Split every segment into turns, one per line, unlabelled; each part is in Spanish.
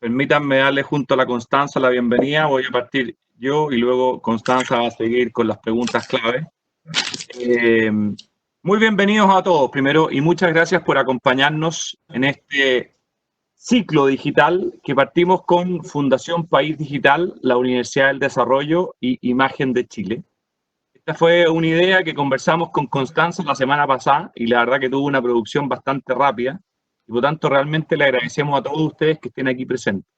Permítanme darle junto a la Constanza la bienvenida. Voy a partir yo y luego Constanza va a seguir con las preguntas clave. Muy bienvenidos a todos, primero, y muchas gracias por acompañarnos en este ciclo digital que partimos con Fundación País Digital, la Universidad del Desarrollo y Imagen de Chile. Esta fue una idea que conversamos con Constanza la semana pasada y la verdad que tuvo una producción bastante rápida y por lo tanto realmente le agradecemos a todos ustedes que estén aquí presentes.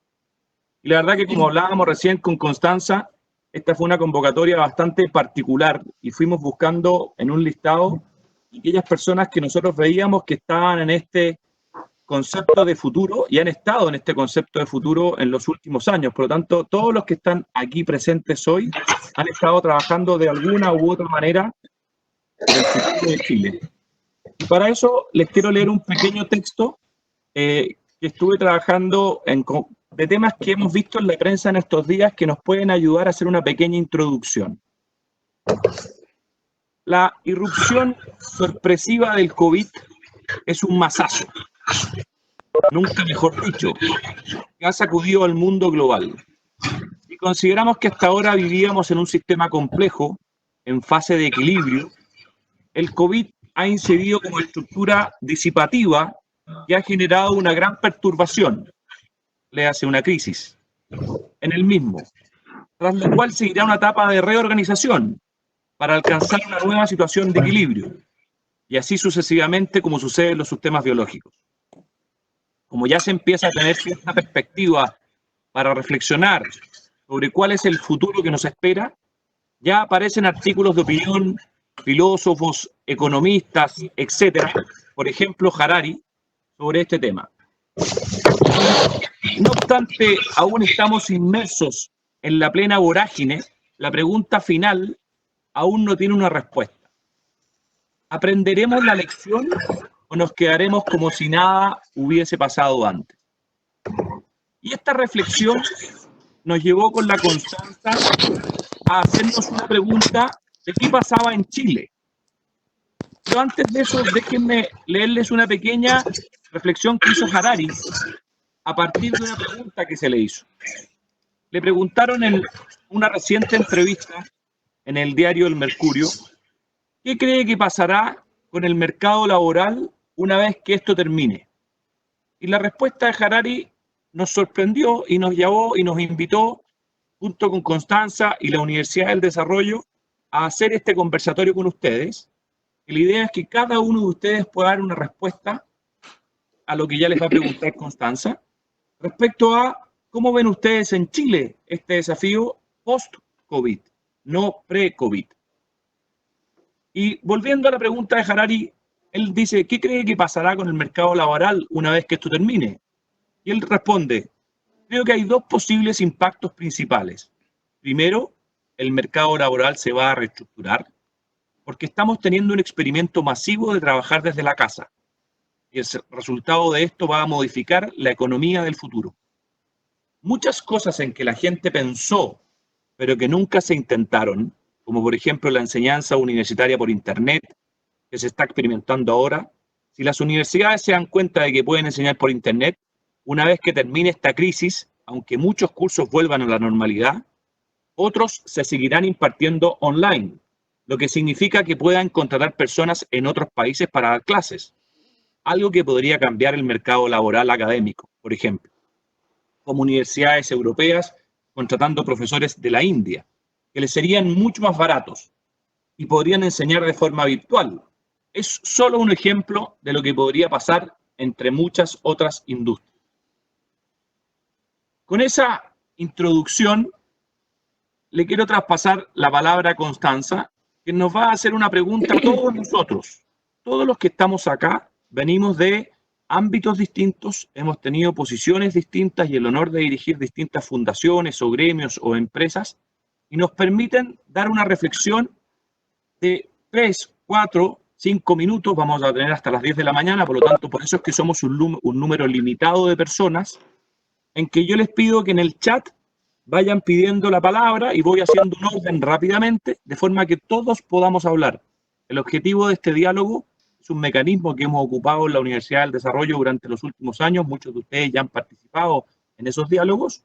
Y la verdad que como hablábamos recién con Constanza, esta fue una convocatoria bastante particular y fuimos buscando en un listado aquellas personas que nosotros veíamos que estaban en este concepto de futuro y han estado en este concepto de futuro en los últimos años. Por lo tanto, todos los que están aquí presentes hoy han estado trabajando de alguna u otra manera en el futuro de Chile. Y para eso les quiero leer un pequeño texto que estuve trabajando de temas que hemos visto en la prensa en estos días que nos pueden ayudar a hacer una pequeña introducción. La irrupción sorpresiva del COVID es un masazo, nunca mejor dicho, que ha sacudido al mundo global. Si consideramos que hasta ahora vivíamos en un sistema complejo, en fase de equilibrio, el COVID ha incidido como estructura disipativa que ha generado una gran perturbación, le hace una crisis, en el mismo, tras lo cual seguirá una etapa de reorganización para alcanzar una nueva situación de equilibrio, y así sucesivamente como sucede en los sistemas biológicos. Como ya se empieza a tener cierta perspectiva para reflexionar sobre cuál es el futuro que nos espera, ya aparecen artículos de opinión, filósofos, economistas, etcétera, por ejemplo Harari, sobre este tema. No obstante, aún estamos inmersos en la plena vorágine, la pregunta final aún no tiene una respuesta. ¿Aprenderemos la lección o nos quedaremos como si nada hubiese pasado antes? Y esta reflexión nos llevó con la Constanza a hacernos una pregunta de qué pasaba en Chile. Pero antes de eso, déjenme leerles una pequeña reflexión que hizo Harari a partir de una pregunta que se le hizo. Le preguntaron en una reciente entrevista en el diario El Mercurio, ¿qué cree que pasará con el mercado laboral una vez que esto termine? Y la respuesta de Harari nos sorprendió y nos llevó y nos invitó, junto con Constanza y la Universidad del Desarrollo, a hacer este conversatorio con ustedes. Y la idea es que cada uno de ustedes pueda dar una respuesta a lo que ya les va a preguntar Constanza, respecto a cómo ven ustedes en Chile este desafío post-COVID, no pre-COVID. Y volviendo a la pregunta de Harari, él dice, ¿qué cree que pasará con el mercado laboral una vez que esto termine? Y él responde, creo que hay dos posibles impactos principales. Primero, el mercado laboral se va a reestructurar porque estamos teniendo un experimento masivo de trabajar desde la casa. Y el resultado de esto va a modificar la economía del futuro. Muchas cosas en que la gente pensó, pero que nunca se intentaron, como por ejemplo la enseñanza universitaria por Internet, que se está experimentando ahora, si las universidades se dan cuenta de que pueden enseñar por Internet, una vez que termine esta crisis, aunque muchos cursos vuelvan a la normalidad, otros se seguirán impartiendo online, lo que significa que puedan contratar personas en otros países para dar clases, algo que podría cambiar el mercado laboral académico, por ejemplo, como universidades europeas contratando profesores de la India, que les serían mucho más baratos y podrían enseñar de forma virtual. Es solo un ejemplo de lo que podría pasar entre muchas otras industrias. Con esa introducción, le quiero traspasar la palabra a Constanza, que nos va a hacer una pregunta a todos nosotros. Todos los que estamos acá venimos de ámbitos distintos, hemos tenido posiciones distintas y el honor de dirigir distintas fundaciones o gremios o empresas, y nos permiten dar una reflexión de 3, 4, 5 minutos, vamos a tener hasta las 10 de la mañana, por lo tanto, por eso es que somos un número limitado de personas, en que yo les pido que en el chat vayan pidiendo la palabra y voy haciendo un orden rápidamente, de forma que todos podamos hablar. El objetivo de este diálogo es un mecanismo que hemos ocupado en la Universidad del Desarrollo durante los últimos años. Muchos de ustedes ya han participado en esos diálogos,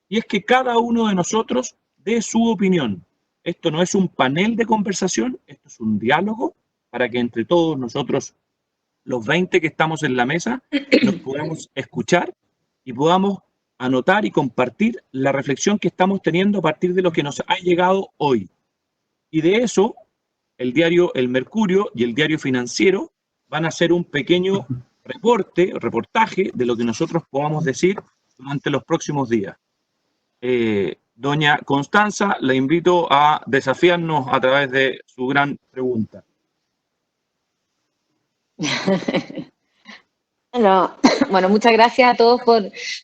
y es que cada uno de nosotros dé su opinión. Esto no es un panel de conversación, esto es un diálogo para que entre todos nosotros, los 20 que estamos en la mesa, nos podamos escuchar y podamos anotar y compartir la reflexión que estamos teniendo a partir de lo que nos ha llegado hoy. Y de eso, el diario El Mercurio y el diario Financiero van a hacer un pequeño reportaje de lo que nosotros podamos decir durante los próximos días. Doña Constanza, la invito a desafiarnos a través de su gran pregunta.
Bueno, muchas gracias a todos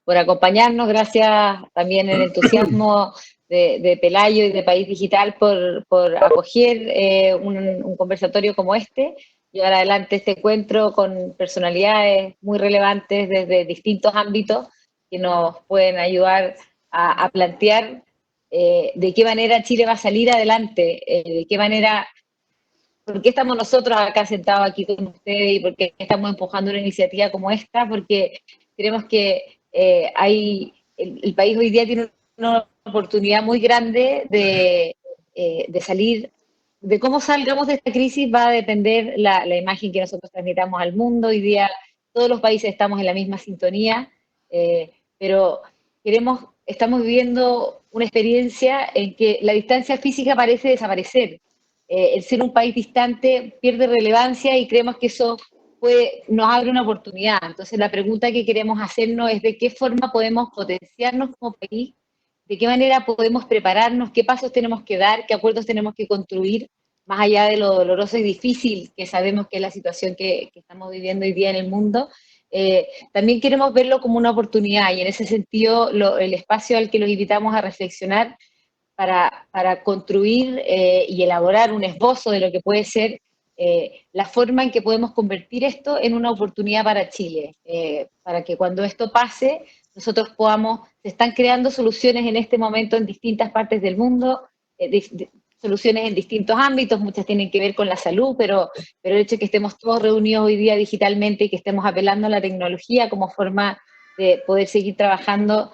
por acompañarnos, gracias también el entusiasmo de Pelayo y de País Digital por acoger un conversatorio como este, llevar adelante este encuentro con personalidades muy relevantes desde distintos ámbitos que nos pueden ayudar a plantear de qué manera Chile va a salir adelante, de qué manera... ¿Por qué estamos nosotros acá sentados aquí con ustedes y por qué estamos empujando una iniciativa como esta? Porque creemos que el país hoy día tiene una oportunidad muy grande de salir, de cómo salgamos de esta crisis va a depender la imagen que nosotros transmitamos al mundo. Hoy día todos los países estamos en la misma sintonía, pero estamos viviendo una experiencia en que la distancia física parece desaparecer. El ser un país distante pierde relevancia y creemos que eso nos abre una oportunidad. Entonces la pregunta que queremos hacernos es de qué forma podemos potenciarnos como país, de qué manera podemos prepararnos, qué pasos tenemos que dar, qué acuerdos tenemos que construir, más allá de lo doloroso y difícil que sabemos que es la situación que estamos viviendo hoy día en el mundo. También queremos verlo como una oportunidad y en ese sentido el espacio al que los invitamos a reflexionar para construir y elaborar un esbozo de lo que puede ser la forma en que podemos convertir esto en una oportunidad para Chile, para que cuando esto pase, nosotros se están creando soluciones en este momento en distintas partes del mundo, soluciones en distintos ámbitos, muchas tienen que ver con la salud, pero el hecho de que estemos todos reunidos hoy día digitalmente y que estemos apelando a la tecnología como forma de poder seguir trabajando,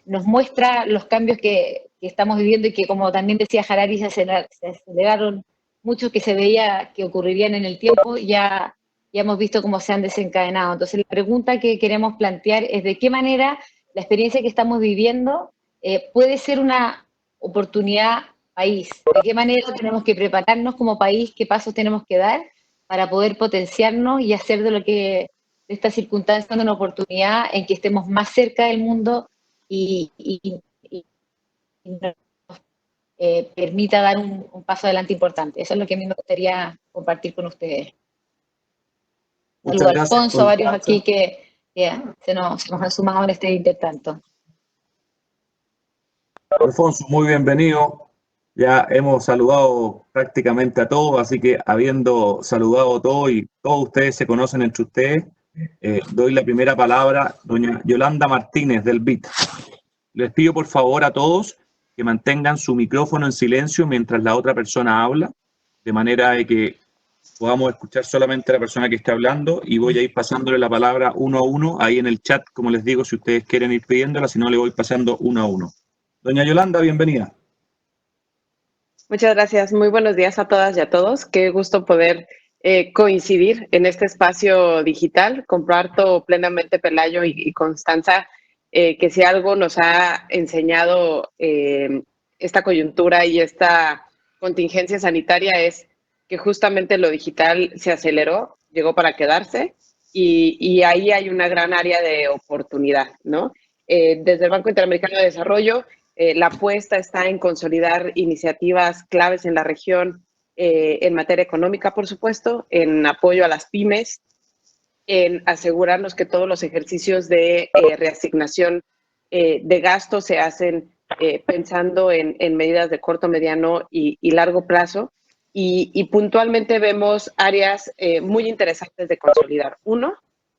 nos muestra los cambios que estamos viviendo y que, como también decía Harari, se aceleraron muchos que se veía que ocurrirían en el tiempo, ya hemos visto cómo se han desencadenado. Entonces, la pregunta que queremos plantear es de qué manera la experiencia que estamos viviendo puede ser una oportunidad país, de qué manera tenemos que prepararnos como país, qué pasos tenemos que dar para poder potenciarnos y hacer de esta circunstancia una oportunidad en que estemos más cerca del mundo y nos permita dar un paso adelante importante. Eso es lo que a mí me gustaría compartir con ustedes. Saludos a Alfonso, a varios aquí que se nos han sumado en este intertanto.
Alfonso, muy bienvenido. Ya hemos saludado prácticamente a todos, así que habiendo saludado a todos y todos ustedes se conocen entre ustedes, doy la primera palabra, doña Yolanda Martínez del BIT. Les pido por favor a todos que mantengan su micrófono en silencio mientras la otra persona habla, de manera de que podamos escuchar solamente a la persona que está hablando, y voy a ir pasándole la palabra uno a uno ahí en el chat, como les digo, si ustedes quieren ir pidiéndola, si no le voy pasando uno a uno. Doña Yolanda, bienvenida.
Muchas gracias. Muy buenos días a todas y a todos. Qué gusto poder coincidir en este espacio digital. Comparto plenamente, Pelayo y Constanza, que si algo nos ha enseñado esta coyuntura y esta contingencia sanitaria es que justamente lo digital se aceleró, llegó para quedarse y ahí hay una gran área de oportunidad, ¿no? Desde el Banco Interamericano de Desarrollo, la apuesta está en consolidar iniciativas claves en la región en materia económica, por supuesto, en apoyo a las pymes, en asegurarnos que todos los ejercicios de reasignación de gastos se hacen pensando en medidas de corto, mediano y largo plazo. Y puntualmente vemos áreas muy interesantes de consolidar. Uno,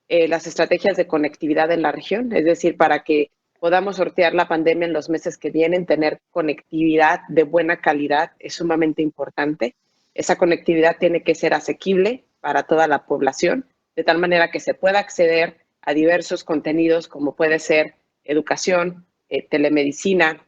las estrategias de conectividad en la región, es decir, para que podamos sortear la pandemia en los meses que vienen, tener conectividad de buena calidad es sumamente importante. Esa conectividad tiene que ser asequible para toda la población, de tal manera que se pueda acceder a diversos contenidos, como puede ser educación, telemedicina,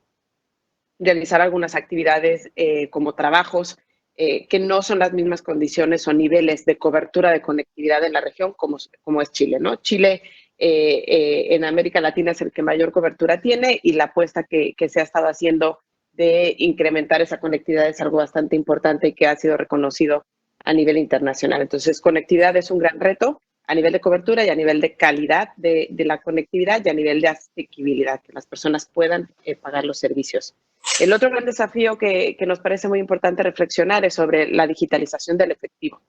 realizar algunas actividades como trabajos que no son las mismas condiciones o niveles de cobertura de conectividad en la región como es Chile, ¿no? Chile en América Latina es el que mayor cobertura tiene y la apuesta que se ha estado haciendo de incrementar esa conectividad es algo bastante importante y que ha sido reconocido a nivel internacional. Entonces, conectividad es un gran reto a nivel de cobertura y a nivel de calidad de la conectividad y a nivel de asequibilidad, que las personas puedan pagar los servicios. El otro gran desafío que nos parece muy importante reflexionar es sobre la digitalización del efectivo.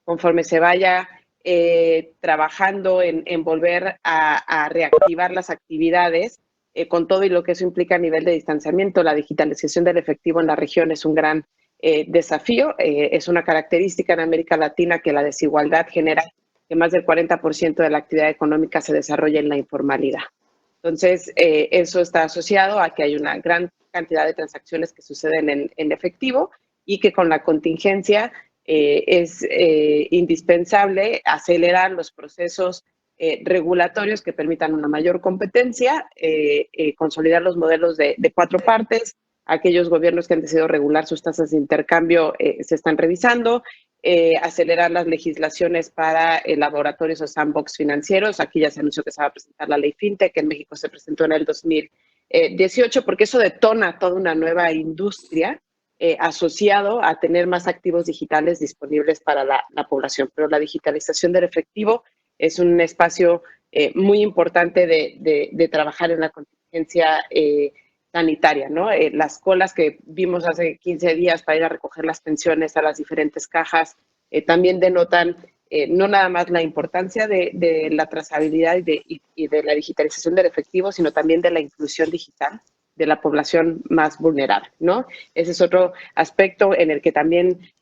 Conforme se vaya trabajando en volver a reactivar las actividades, con todo y lo que eso implica a nivel de distanciamiento, la digitalización del efectivo en la región es un gran desafío. Es una característica en América Latina que la desigualdad genera que más del 40% de la actividad económica se desarrolla en la informalidad. Entonces, eso está asociado a que hay una gran cantidad de transacciones que suceden en efectivo y que con la contingencia es indispensable acelerar los procesos regulatorios que permitan una mayor competencia, consolidar los modelos de 4 partes. Aquellos gobiernos que han decidido regular sus tasas de intercambio se están revisando, acelerar las legislaciones para laboratorios o sandbox financieros. Aquí ya se anunció que se va a presentar la ley FinTech, en México se presentó en el 2018, porque eso detona toda una nueva industria asociado a tener más activos digitales disponibles para la población. Pero la digitalización del efectivo es un espacio muy importante de trabajar en la contingencia sanitaria, ¿no? Las colas que vimos hace 15 días para ir a recoger las pensiones a las diferentes cajas también denotan no nada más la importancia de la trazabilidad y de la digitalización del efectivo, sino también de la inclusión digital de la población más vulnerable, ¿no? Ese es otro aspecto en el que también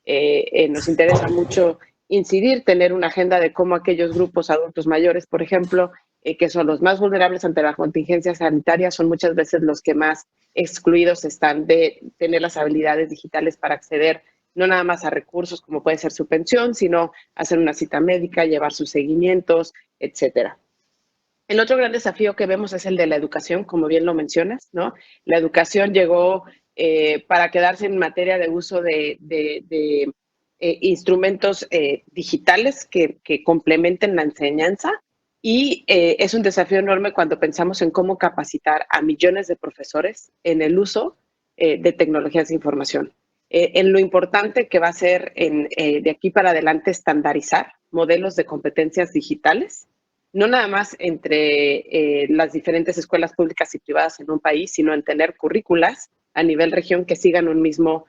nos interesa mucho incidir, tener una agenda de cómo aquellos grupos adultos mayores, por ejemplo, que son los más vulnerables ante la contingencia sanitaria, son muchas veces los que más excluidos están de tener las habilidades digitales para acceder no nada más a recursos como puede ser su pensión, sino hacer una cita médica, llevar sus seguimientos, etcétera. El otro gran desafío que vemos es el de la educación, como bien lo mencionas, ¿no? La educación llegó para quedarse en materia de uso de instrumentos digitales que complementen la enseñanza y es un desafío enorme cuando pensamos en cómo capacitar a millones de profesores en el uso de tecnologías de información. En lo importante que va a ser de aquí para adelante estandarizar modelos de competencias digitales, no nada más entre las diferentes escuelas públicas y privadas en un país, sino en tener currículas a nivel región que sigan un mismo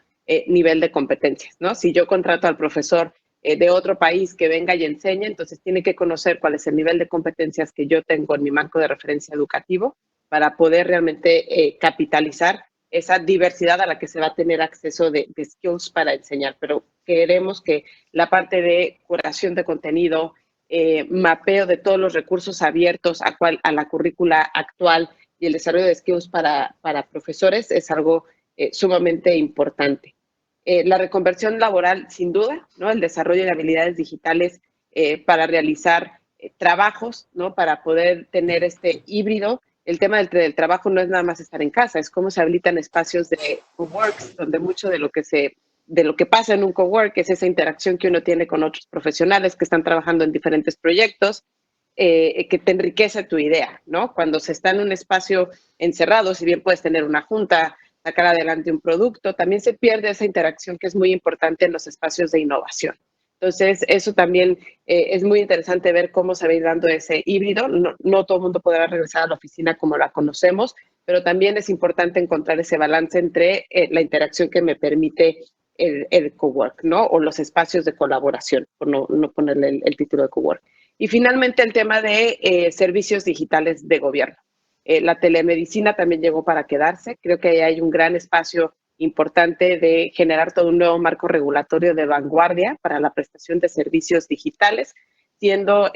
nivel de competencias, ¿no? Si yo contrato al profesor de otro país que venga y enseñe, entonces tiene que conocer cuál es el nivel de competencias que yo tengo en mi marco de referencia educativo para poder realmente capitalizar esa diversidad a la que se va a tener acceso de skills para enseñar. Pero queremos que la parte de curación de contenido, mapeo de todos los recursos abiertos a la currícula actual y el desarrollo de skills para profesores es algo sumamente importante. La reconversión laboral, sin duda, ¿no? El desarrollo de habilidades digitales para realizar trabajos, ¿no? Para poder tener este híbrido. El tema del trabajo no es nada más estar en casa, es cómo se habilitan espacios de coworks, donde mucho de lo que pasa en un cowork es esa interacción que uno tiene con otros profesionales que están trabajando en diferentes proyectos, que te enriquece tu idea, ¿no? Cuando se está en un espacio encerrado, si bien puedes tener una junta, sacar adelante un producto, también se pierde esa interacción que es muy importante en los espacios de innovación. Entonces, eso también es muy interesante ver cómo se va a ir dando ese híbrido. No todo el mundo podrá regresar a la oficina como la conocemos, pero también es importante encontrar ese balance entre la interacción que me permite el cowork, ¿no? O los espacios de colaboración, por no ponerle el título de cowork. Y finalmente el tema de servicios digitales de gobierno. La telemedicina también llegó para quedarse. Creo que hay un gran espacio importante de generar todo un nuevo marco regulatorio de vanguardia para la prestación de servicios digitales, siendo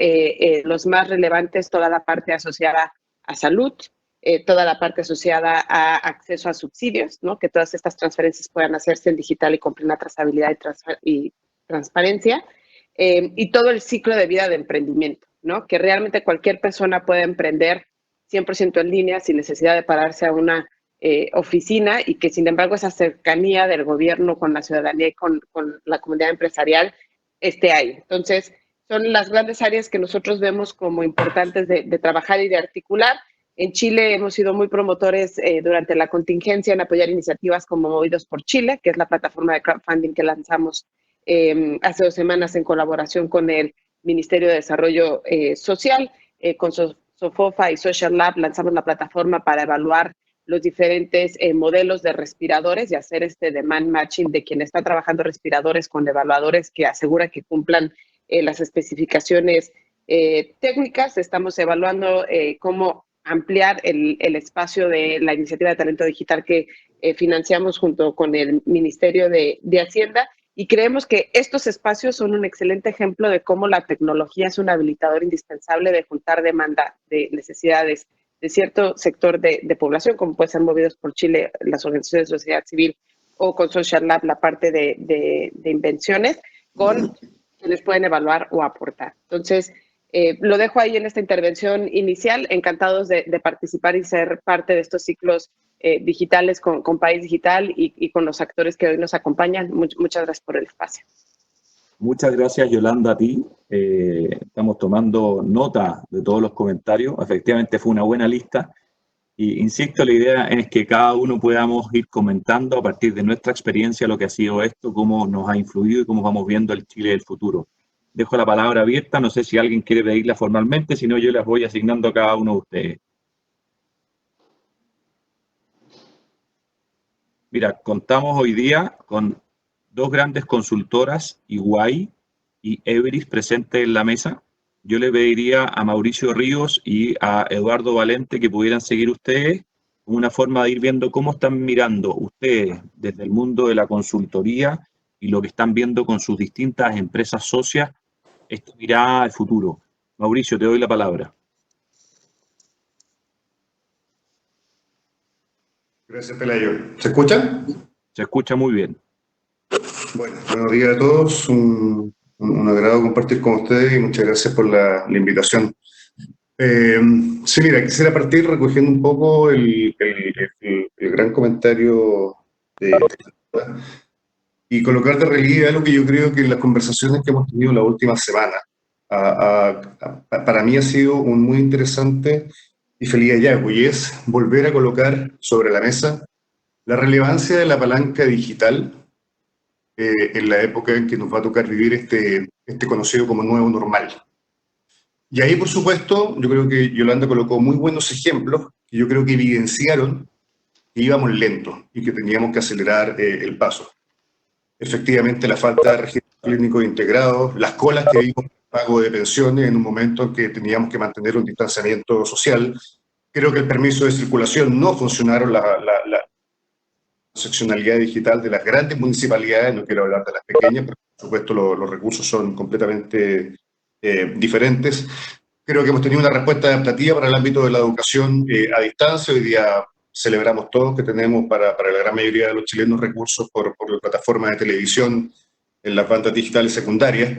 los más relevantes toda la parte asociada a salud, toda la parte asociada a acceso a subsidios, ¿no? Que todas estas transferencias puedan hacerse en digital y con plena trazabilidad y transparencia, y todo el ciclo de vida de emprendimiento, ¿no? Que realmente cualquier persona pueda emprender 100% en línea, sin necesidad de pararse a una oficina, y que sin embargo esa cercanía del gobierno con la ciudadanía y con la comunidad empresarial esté ahí. Entonces, son las grandes áreas que nosotros vemos como importantes de trabajar y de articular. En Chile hemos sido muy promotores durante la contingencia en apoyar iniciativas como Movidos por Chile, que es la plataforma de crowdfunding que lanzamos hace 2 semanas en colaboración con el Ministerio de Desarrollo Social, con Sofofa y Social Lab. Lanzamos la plataforma para evaluar los diferentes modelos de respiradores y hacer este demand matching de quien está trabajando respiradores con evaluadores que asegura que cumplan las especificaciones técnicas. Estamos evaluando cómo ampliar el espacio de la iniciativa de talento digital que financiamos junto con el Ministerio de Hacienda, y creemos que estos espacios son un excelente ejemplo de cómo la tecnología es un habilitador indispensable de juntar demanda de necesidades de cierto sector de población, como pueden ser Movidos por Chile, las organizaciones de sociedad civil, o con Social Lab, la parte de invenciones, con quienes pueden evaluar o aportar. Entonces, lo dejo ahí en esta intervención inicial. Encantados de participar y ser parte de estos ciclos digitales con País Digital y con los actores que hoy nos acompañan. Muchas gracias por el espacio.
Muchas gracias, Yolanda, a ti. Estamos tomando nota de todos los comentarios. Efectivamente fue una buena lista. Y insisto, la idea es que cada uno podamos ir comentando a partir de nuestra experiencia lo que ha sido esto, cómo nos ha influido y cómo vamos viendo el Chile del futuro. Dejo la palabra abierta, no sé si alguien quiere pedirla formalmente, si no yo las voy asignando a cada uno de ustedes. Mira, contamos hoy día con 2 grandes consultoras, EY y Everis, presentes en la mesa. Yo le pediría a Mauricio Ríos y a Eduardo Valente que pudieran seguir ustedes, una forma de ir viendo cómo están mirando ustedes desde el mundo de la consultoría y lo que están viendo con sus distintas empresas socias, esta mirada al futuro. Mauricio, te doy la palabra.
Gracias, Pelayo. ¿Se escucha?
Se escucha muy bien.
Bueno, buenos días a todos. Un agrado compartir con ustedes y muchas gracias por la invitación. Sí, mira, quisiera partir recogiendo un poco el gran comentario de y colocar de relieve algo que yo creo que en las conversaciones que hemos tenido la última semana, para mí ha sido un muy interesante y feliz hallazgo, y es volver a colocar sobre la mesa la relevancia de la palanca digital en la época en que nos va a tocar vivir este conocido como nuevo normal. Y ahí, por supuesto, yo creo que Yolanda colocó muy buenos ejemplos que yo creo que evidenciaron que íbamos lentos y que teníamos que acelerar el paso. Efectivamente, la falta de registros clínicos integrados, las colas que vimos en pago de pensiones en un momento en que teníamos que mantener un distanciamiento social. Creo que el permiso de circulación no funcionaron, la seccionalidad digital de las grandes municipalidades, no quiero hablar de las pequeñas, pero por supuesto los recursos son completamente diferentes. Creo que hemos tenido una respuesta adaptativa para el ámbito de la educación a distancia. Hoy día celebramos todos que tenemos para la gran mayoría de los chilenos recursos por la plataforma de televisión en las bandas digitales secundarias,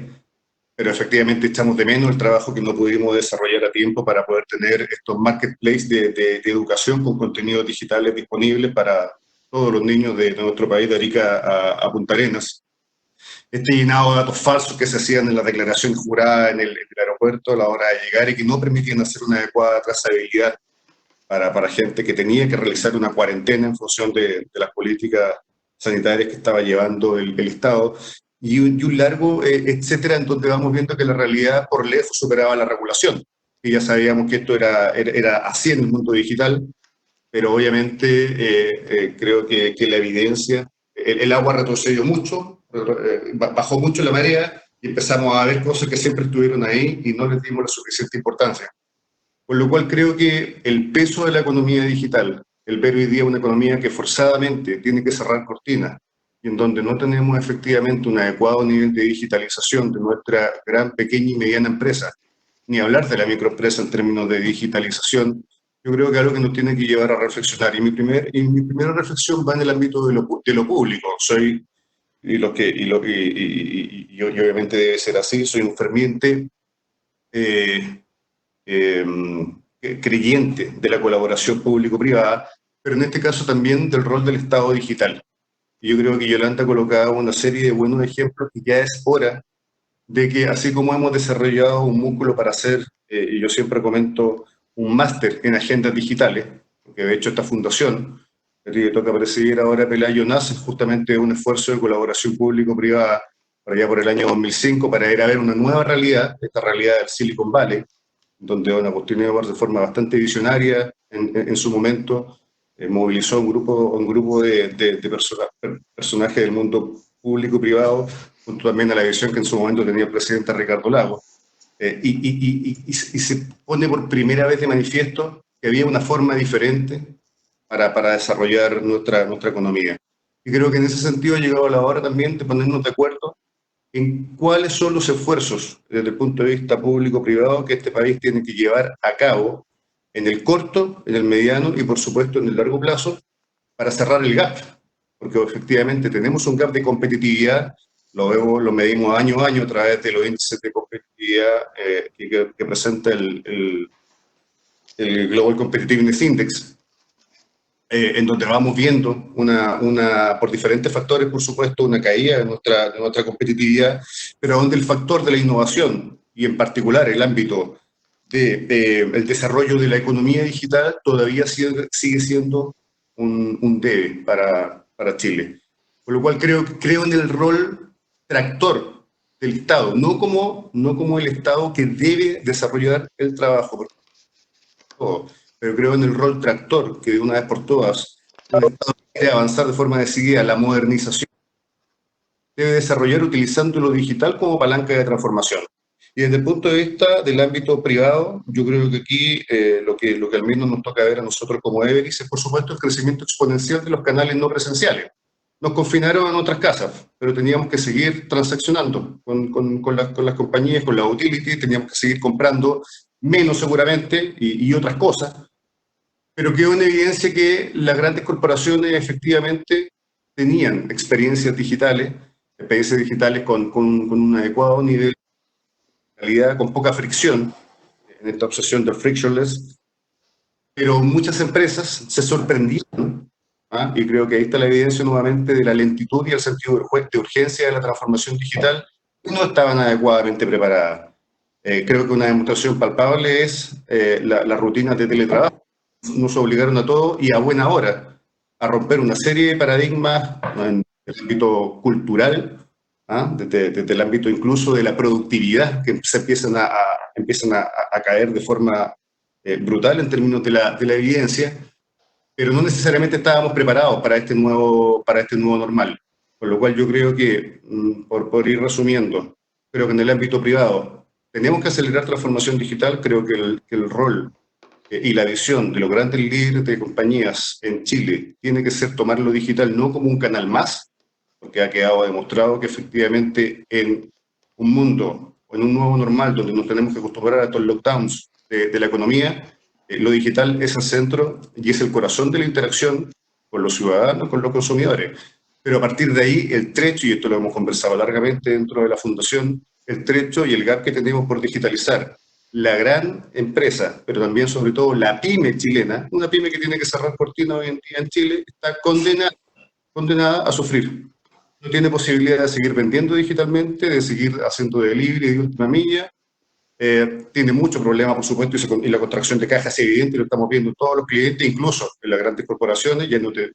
pero efectivamente echamos de menos el trabajo que no pudimos desarrollar a tiempo para poder tener estos marketplaces de educación con contenidos digitales disponibles para todos los niños de nuestro país, de Arica a Punta Arenas. Este llenado de datos falsos que se hacían en la declaración jurada en el aeropuerto a la hora de llegar y que no permitían hacer una adecuada trazabilidad para gente que tenía que realizar una cuarentena en función de las políticas sanitarias que estaba llevando el Estado, y un largo etcétera, en donde vamos viendo que la realidad por lejos superaba la regulación. Y ya sabíamos que esto era así en el mundo digital, pero obviamente creo que la evidencia, el agua retrocedió mucho, bajó mucho la marea y empezamos a ver cosas que siempre estuvieron ahí y no les dimos la suficiente importancia. Con lo cual creo que el peso de la economía digital, el ver hoy día una economía que forzadamente tiene que cerrar cortinas y en donde no tenemos efectivamente un adecuado nivel de digitalización de nuestra gran, pequeña y mediana empresa, ni hablar de la microempresa en términos de digitalización, yo creo que es algo que nos tiene que llevar a reflexionar. Y mi primera reflexión va en el ámbito de lo público. Y obviamente debe ser así, soy un ferviente creyente de la colaboración público-privada, pero en este caso también del rol del Estado digital. Y yo creo que Yolanda ha colocado una serie de buenos ejemplos que ya es hora de que, así como hemos desarrollado un músculo para hacer, y yo siempre comento, un máster en agendas digitales, porque de hecho esta fundación, que toca presidir ahora Pelayo, nace justamente de un esfuerzo de colaboración público-privada por allá por el año 2005 para ir a ver una nueva realidad, esta realidad del Silicon Valley, donde Don Agustín Edwards de forma bastante visionaria en su momento movilizó un grupo de personajes del mundo público y privado, junto también a la visión que en su momento tenía el presidente Ricardo Lagos, y se pone por primera vez de manifiesto que había una forma diferente para desarrollar nuestra economía. Y creo que en ese sentido ha llegado la hora también de ponernos de acuerdo en cuáles son los esfuerzos desde el punto de vista público-privado que este país tiene que llevar a cabo en el corto, en el mediano y por supuesto en el largo plazo para cerrar el gap, porque efectivamente tenemos un gap de competitividad, lo medimos año a año a través de los índices de competitividad que presenta el Global Competitiveness Index, en donde vamos viendo por diferentes factores, por supuesto, una caída de nuestra competitividad, pero donde el factor de la innovación, y en particular el ámbito del desarrollo de la economía digital, todavía sigue siendo un debe para Chile. Por lo cual creo en el rol tractor del Estado, no como el Estado que debe desarrollar el trabajo, pero creo en el rol tractor, que de una vez por todas, un Estado que quiere avanzar de forma decidida la modernización, debe desarrollar utilizando lo digital como palanca de transformación. Y desde el punto de vista del ámbito privado, yo creo que aquí lo que al menos nos toca ver a nosotros como Everis es, por supuesto, el crecimiento exponencial de los canales no presenciales. Nos confinaron en otras casas, pero teníamos que seguir transaccionando con las compañías, con la utility, teníamos que seguir comprando menos seguramente y otras cosas, pero quedó en evidencia que las grandes corporaciones efectivamente tenían experiencias digitales, experiencias digitales con un adecuado nivel de calidad, con poca fricción, en esta obsesión del frictionless, pero muchas empresas se sorprendieron, y creo que ahí está la evidencia nuevamente de la lentitud y el sentido de urgencia de la transformación digital, y no estaban adecuadamente preparadas. Creo que una demostración palpable es las rutinas de teletrabajo. Nos obligaron a todos y a buena hora a romper una serie de paradigmas en el ámbito cultural, desde el ámbito incluso de la productividad, que se empiezan a caer de forma brutal en términos de la evidencia, pero no necesariamente estábamos preparados para este nuevo normal. Con lo cual yo creo que, por ir resumiendo, creo que en el ámbito privado tenemos que acelerar transformación digital. Creo que el rol y la visión de los grandes líderes de compañías en Chile tiene que ser tomar lo digital no como un canal más, porque ha quedado demostrado que efectivamente en un mundo o en un nuevo normal donde nos tenemos que acostumbrar a estos lockdowns de la economía, lo digital es el centro y es el corazón de la interacción con los ciudadanos, con los consumidores. Pero a partir de ahí, el trecho, y esto lo hemos conversado largamente dentro de la Fundación, el trecho y el gap que tenemos por digitalizar. La gran empresa, pero también sobre todo la pyme chilena, una pyme que tiene que cerrar cortina hoy en día en Chile, está condenada a sufrir. No tiene posibilidad de seguir vendiendo digitalmente, de seguir haciendo delivery de última milla. Tiene mucho problema, por supuesto, y la contracción de caja es evidente, lo estamos viendo en todos los clientes, incluso en las grandes corporaciones. Ya no te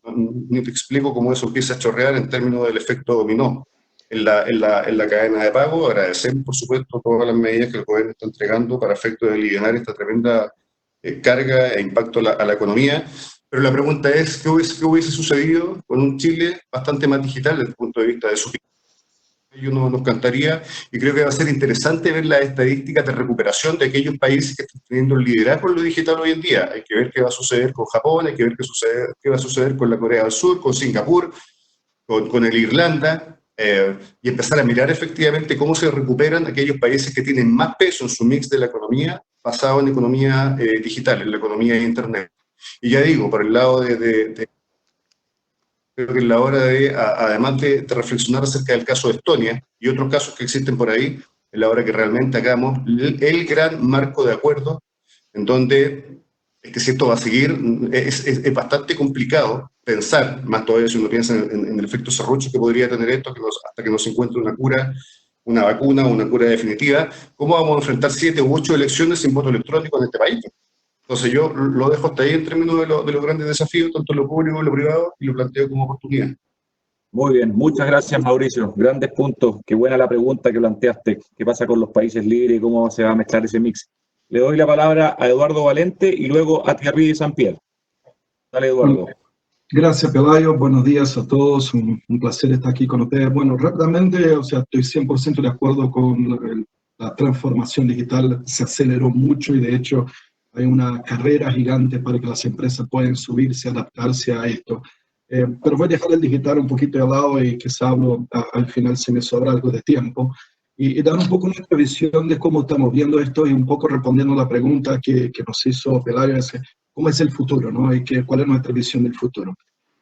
explico cómo eso empieza a chorrear en términos del efecto dominó en la cadena de pago. Agradecemos, por supuesto, todas las medidas que el gobierno está entregando para efecto de aliviar esta tremenda carga e impacto a la economía. Pero la pregunta es, ¿qué hubiese sucedido con un Chile bastante más digital desde el punto de vista de su PIB? Yo nos encantaría, y creo que va a ser interesante ver las estadísticas de recuperación de aquellos países que están teniendo el liderazgo en lo digital hoy en día. Hay que ver qué va a suceder con Japón, hay que ver qué va a suceder con la Corea del Sur, con Singapur, con el Irlanda, y empezar a mirar efectivamente cómo se recuperan aquellos países que tienen más peso en su mix de la economía basado en economía digital, en la economía de Internet. Y ya digo, por el lado creo que es la hora además de reflexionar acerca del caso de Estonia y otros casos que existen por ahí, es la hora que realmente hagamos el gran marco de acuerdo en donde si esto va a seguir, es bastante complicado pensar, más todavía si uno piensa en el efecto serrucho que podría tener esto, hasta que no se encuentre una cura, una vacuna, una cura definitiva, ¿cómo vamos a enfrentar 7 u 8 elecciones sin voto electrónico en este país? Entonces yo lo dejo hasta ahí en términos de los grandes desafíos, tanto en lo público como en lo privado, y lo planteo como oportunidad.
Muy bien, muchas gracias, Mauricio. Grandes puntos. Qué buena la pregunta que planteaste. ¿Qué pasa con los países libres y cómo se va a mezclar ese mix? Le doy la palabra a Eduardo Valente y luego a Thierry Saint-Pierre. Dale, Eduardo.
Gracias, Pelayo. Buenos días a todos. Un placer estar aquí con ustedes. Bueno, rápidamente, o sea, estoy 100% de acuerdo con la transformación digital. Se aceleró mucho y, de hecho, hay una carrera gigante para que las empresas puedan subirse, adaptarse a esto. Pero voy a dejar el digital un poquito de lado y quizá hablo al final si me sobra algo de tiempo. Y dar un poco nuestra visión de cómo estamos viendo esto y un poco respondiendo a la pregunta que nos hizo Pelayo, ¿cómo es el futuro, ¿no? Y cuál es nuestra visión del futuro?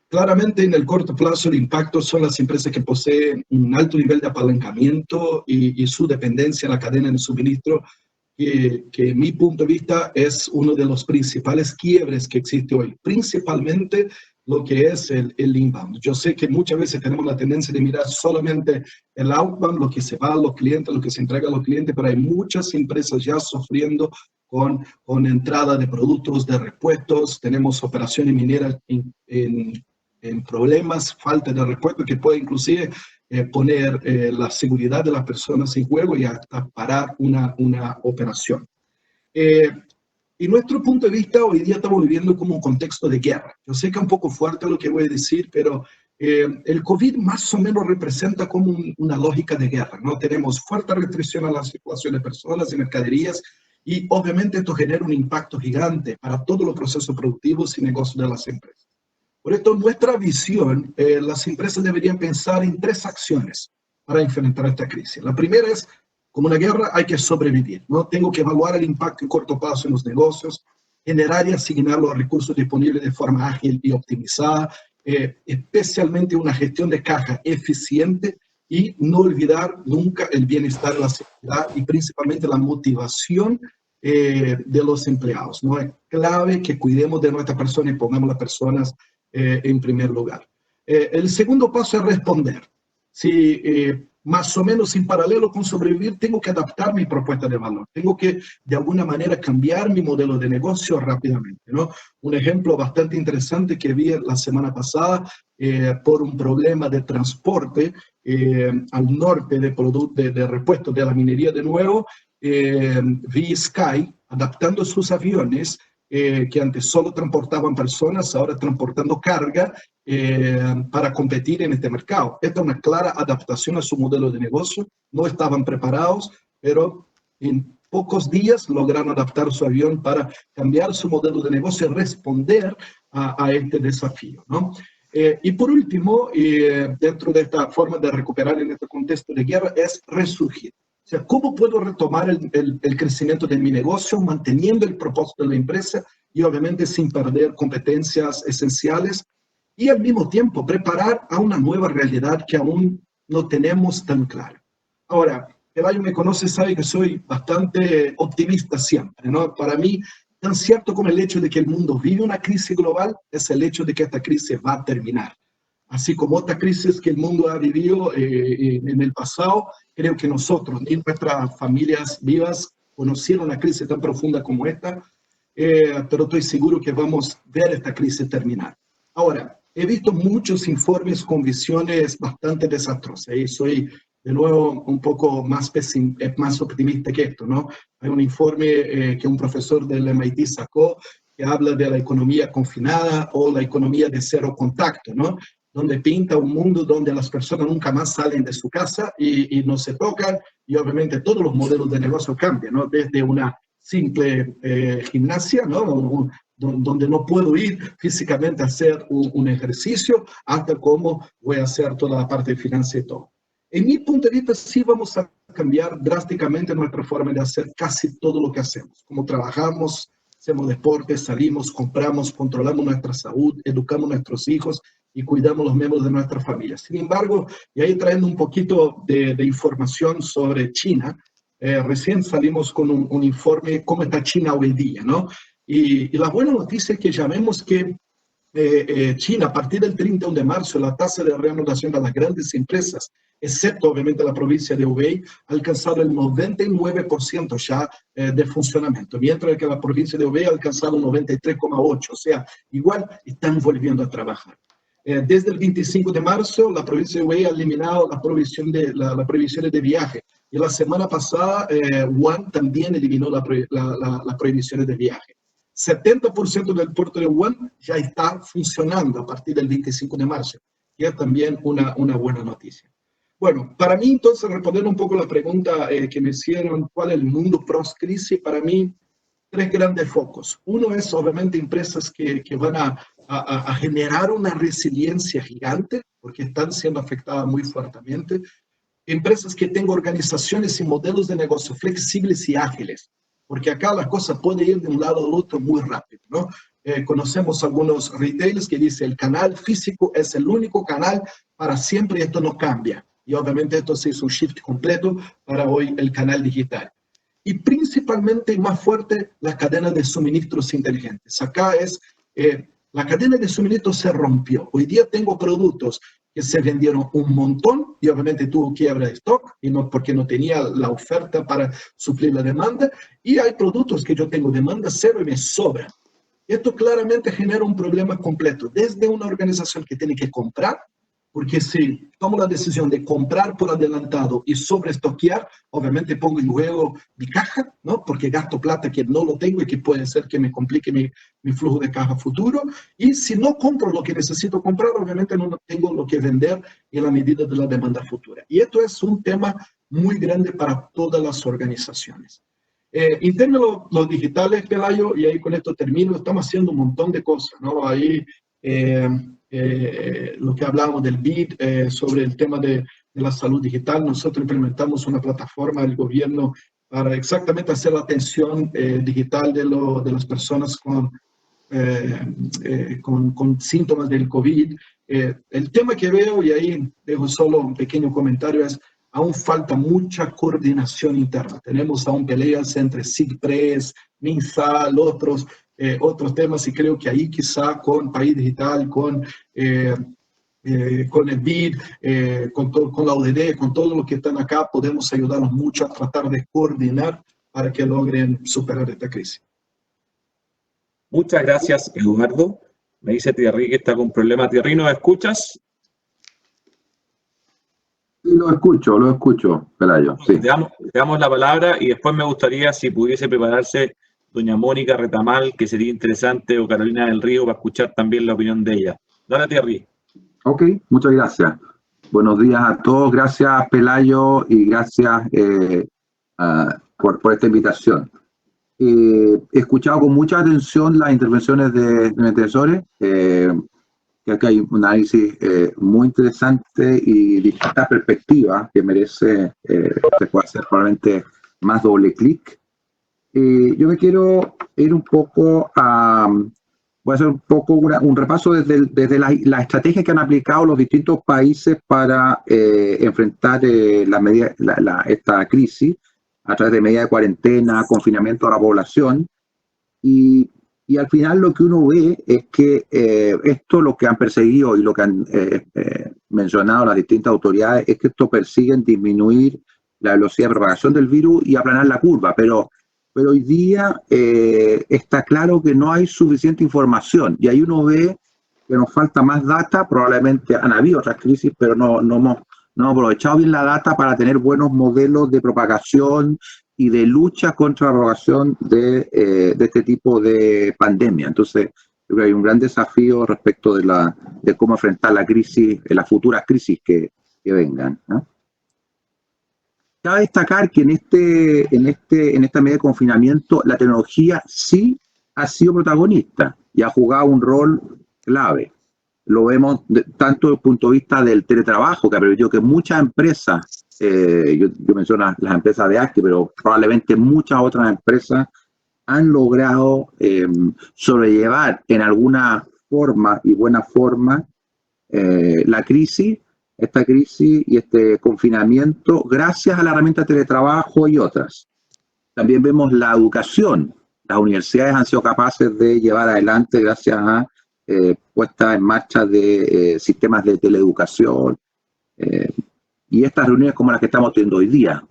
Claramente, en el corto plazo, el impacto son las empresas que poseen un alto nivel de apalancamiento y su dependencia en la cadena de suministro, que en mi punto de vista es uno de los principales quiebres que existe hoy, principalmente lo que es el inbound. Yo sé que muchas veces tenemos la tendencia de mirar solamente el outbound, lo que se va a los clientes, lo que se entrega a los clientes, pero hay muchas empresas ya sufriendo con entrada de productos, de repuestos. Tenemos operaciones mineras en problemas, falta de repuesto que puede inclusive poner la seguridad de las personas en juego y hasta parar una operación. Y nuestro punto de vista, hoy día estamos viviendo como un contexto de guerra. Yo sé que es un poco fuerte lo que voy a decir, pero el COVID más o menos representa como una lógica de guerra, ¿no? Tenemos fuerte restricción a la circulación de personas y mercaderías, y obviamente esto genera un impacto gigante para todos los procesos productivos y negocios de las empresas. Por esto, nuestra visión, las empresas deberían pensar en 3 acciones para enfrentar esta crisis. La primera es, como una guerra, hay que sobrevivir, ¿no? Tengo que evaluar el impacto en corto plazo en los negocios, generar y asignar los recursos disponibles de forma ágil y optimizada, especialmente una gestión de caja eficiente y no olvidar nunca el bienestar, la seguridad y principalmente la motivación de los empleados, ¿no? Es clave que cuidemos de nuestra persona y pongamos a las personas en primer lugar. El segundo paso es responder. Si más o menos en paralelo con sobrevivir, tengo que adaptar mi propuesta de valor. Tengo que, de alguna manera, cambiar mi modelo de negocio rápidamente, ¿no? Un ejemplo bastante interesante que vi la semana pasada, por un problema de transporte al norte de repuestos de la minería de nuevo, vi Sky adaptando sus aviones que antes solo transportaban personas, ahora transportando carga para competir en este mercado. Esta es una clara adaptación a su modelo de negocio. No estaban preparados, pero en pocos días lograron adaptar su avión para cambiar su modelo de negocio y responder a este desafío, ¿no? Y por último, dentro de esta forma de recuperar en este contexto de guerra, es resurgir. O sea, ¿cómo puedo retomar el crecimiento de mi negocio manteniendo el propósito de la empresa y obviamente sin perder competencias esenciales y al mismo tiempo preparar a una nueva realidad que aún no tenemos tan clara? Ahora, Pelayo me conoce, sabe que soy bastante optimista siempre, ¿no? Para mí, tan cierto como el hecho de que el mundo vive una crisis global es el hecho de que esta crisis va a terminar. Así como otras crisis que el mundo ha vivido en el pasado, creo que nosotros, ni nuestras familias vivas, conocieron una crisis tan profunda como esta, pero estoy seguro que vamos a ver esta crisis terminar. Ahora, he visto muchos informes con visiones bastante desastrosas y soy, de nuevo, un poco más optimista que esto, ¿no? Hay un informe que un profesor del MIT sacó que habla de la economía confinada o la economía de cero contacto, ¿no? Donde pinta un mundo donde las personas nunca más salen de su casa y no se tocan, y obviamente todos los modelos de negocio cambian, ¿no? Desde una simple gimnasia, ¿no? Donde no puedo ir físicamente a hacer un ejercicio, hasta cómo voy a hacer toda la parte de finanzas y todo. En mi punto de vista, sí vamos a cambiar drásticamente nuestra forma de hacer casi todo lo que hacemos, como trabajamos, hacemos deporte, salimos, compramos, controlamos nuestra salud, educamos a nuestros hijos y cuidamos los miembros de nuestra familia. Sin embargo, y ahí trayendo un poquito de información sobre China, Recién salimos con un informe cómo está China hoy día, ¿no? Y la buena noticia es que ya vemos que China, a partir del 31 de marzo, la tasa de reanudación de las grandes empresas, excepto obviamente la provincia de Hubei, ha alcanzado el 99% ya de funcionamiento, mientras que la provincia de Hubei ha alcanzado 93,8%, o sea, igual están volviendo a trabajar. Desde el 25 de marzo, la provincia de Hubei ha eliminado las prohibiciones de viaje, y la semana pasada, Wuhan también eliminó las prohibiciones de viaje. 70% del puerto de Wuhan ya está funcionando a partir del 25 de marzo, que es también una buena noticia. Bueno, para mí, entonces, responder un poco la pregunta que me hicieron, ¿cuál es el mundo post-crisis? Para mí, tres grandes focos. Uno es, obviamente, empresas que van a generar una resiliencia gigante, porque están siendo afectadas muy fuertemente. Empresas que tengan organizaciones y modelos de negocio flexibles y ágiles, porque acá la cosa puede ir de un lado al otro muy rápido, ¿no? Conocemos algunos retailers que dicen el canal físico es el único canal para siempre y esto no cambia. Y obviamente esto se hizo un shift completo para hoy el canal digital. Y principalmente y más fuerte, la cadena de suministros inteligentes. Acá es, la cadena de suministros se rompió. Hoy día tengo productos que se vendieron un montón y obviamente tuvo quiebra de stock y no, porque no tenía la oferta para suplir la demanda, y hay productos que yo tengo demanda cero y me sobran. Esto claramente genera un problema completo, desde una organización que tiene que comprar, porque si tomo la decisión de comprar por adelantado y sobreestoquear, obviamente pongo en juego mi caja, ¿no? Porque gasto plata que no lo tengo y que puede ser que me complique mi flujo de caja futuro. Y si no compro lo que necesito comprar, obviamente no tengo lo que vender en la medida de la demanda futura. Y esto es un tema muy grande para todas las organizaciones. En términos los digitales, Pelayo, y ahí con esto termino, estamos haciendo un montón de cosas, ¿no? Ahí lo que hablábamos del BID, sobre el tema de la salud digital, nosotros implementamos una plataforma del gobierno para exactamente hacer la atención digital de las personas con síntomas del COVID. El tema que veo, y ahí dejo solo un pequeño comentario, es aún falta mucha coordinación interna. Tenemos aún peleas entre SIGPRES, MinSal, otros temas, y creo que ahí quizá con País Digital, con el BID, con la ODD, con todo lo que están acá, podemos ayudarnos mucho a tratar de coordinar para que logren superar esta crisis.
Muchas gracias, Eduardo. Me dice Thierry que está con problemas. Thierry, ¿nos escuchas?
Sí, lo escucho, Pelayo. Sí.
Te damos la palabra y después me gustaría si pudiese prepararse doña Mónica Retamal, que sería interesante, o Carolina del Río, para escuchar también la opinión de ella. Dale, Thierry.
Ok, muchas gracias. Buenos días a todos. Gracias, Pelayo, y gracias por esta invitación. He escuchado con mucha atención las intervenciones de mis antecesores. Creo que hay un análisis muy interesante y distintas perspectivas que merece, se puede hacer probablemente más doble clic. Yo me quiero ir un poco voy a hacer un poco un repaso desde la estrategia que han aplicado los distintos países para enfrentar esta crisis a través de medidas de cuarentena, confinamiento a la población. Y al final lo que uno ve es que esto lo que han perseguido y lo que han mencionado las distintas autoridades es que esto persiguen disminuir la velocidad de propagación del virus y aplanar la curva, pero hoy día está claro que no hay suficiente información y ahí uno ve que nos falta más data. Probablemente han habido otras crisis, pero no hemos aprovechado bien la data para tener buenos modelos de propagación y de lucha contra la propagación de este tipo de pandemia. Entonces, creo que hay un gran desafío respecto de cómo enfrentar la crisis, las futuras crisis que vengan, ¿no? Cabe destacar que en esta medida de confinamiento la tecnología sí ha sido protagonista y ha jugado un rol clave. Lo vemos tanto desde el punto de vista del teletrabajo, que ha permitido que muchas empresas, yo menciono las empresas de Acti, pero probablemente muchas otras empresas han logrado sobrellevar en alguna forma y buena forma la crisis esta crisis y este confinamiento gracias a la herramienta de teletrabajo y otras. También vemos la educación. Las universidades han sido capaces de llevar adelante gracias a puesta en marcha de sistemas de teleeducación y estas reuniones como las que estamos teniendo hoy día.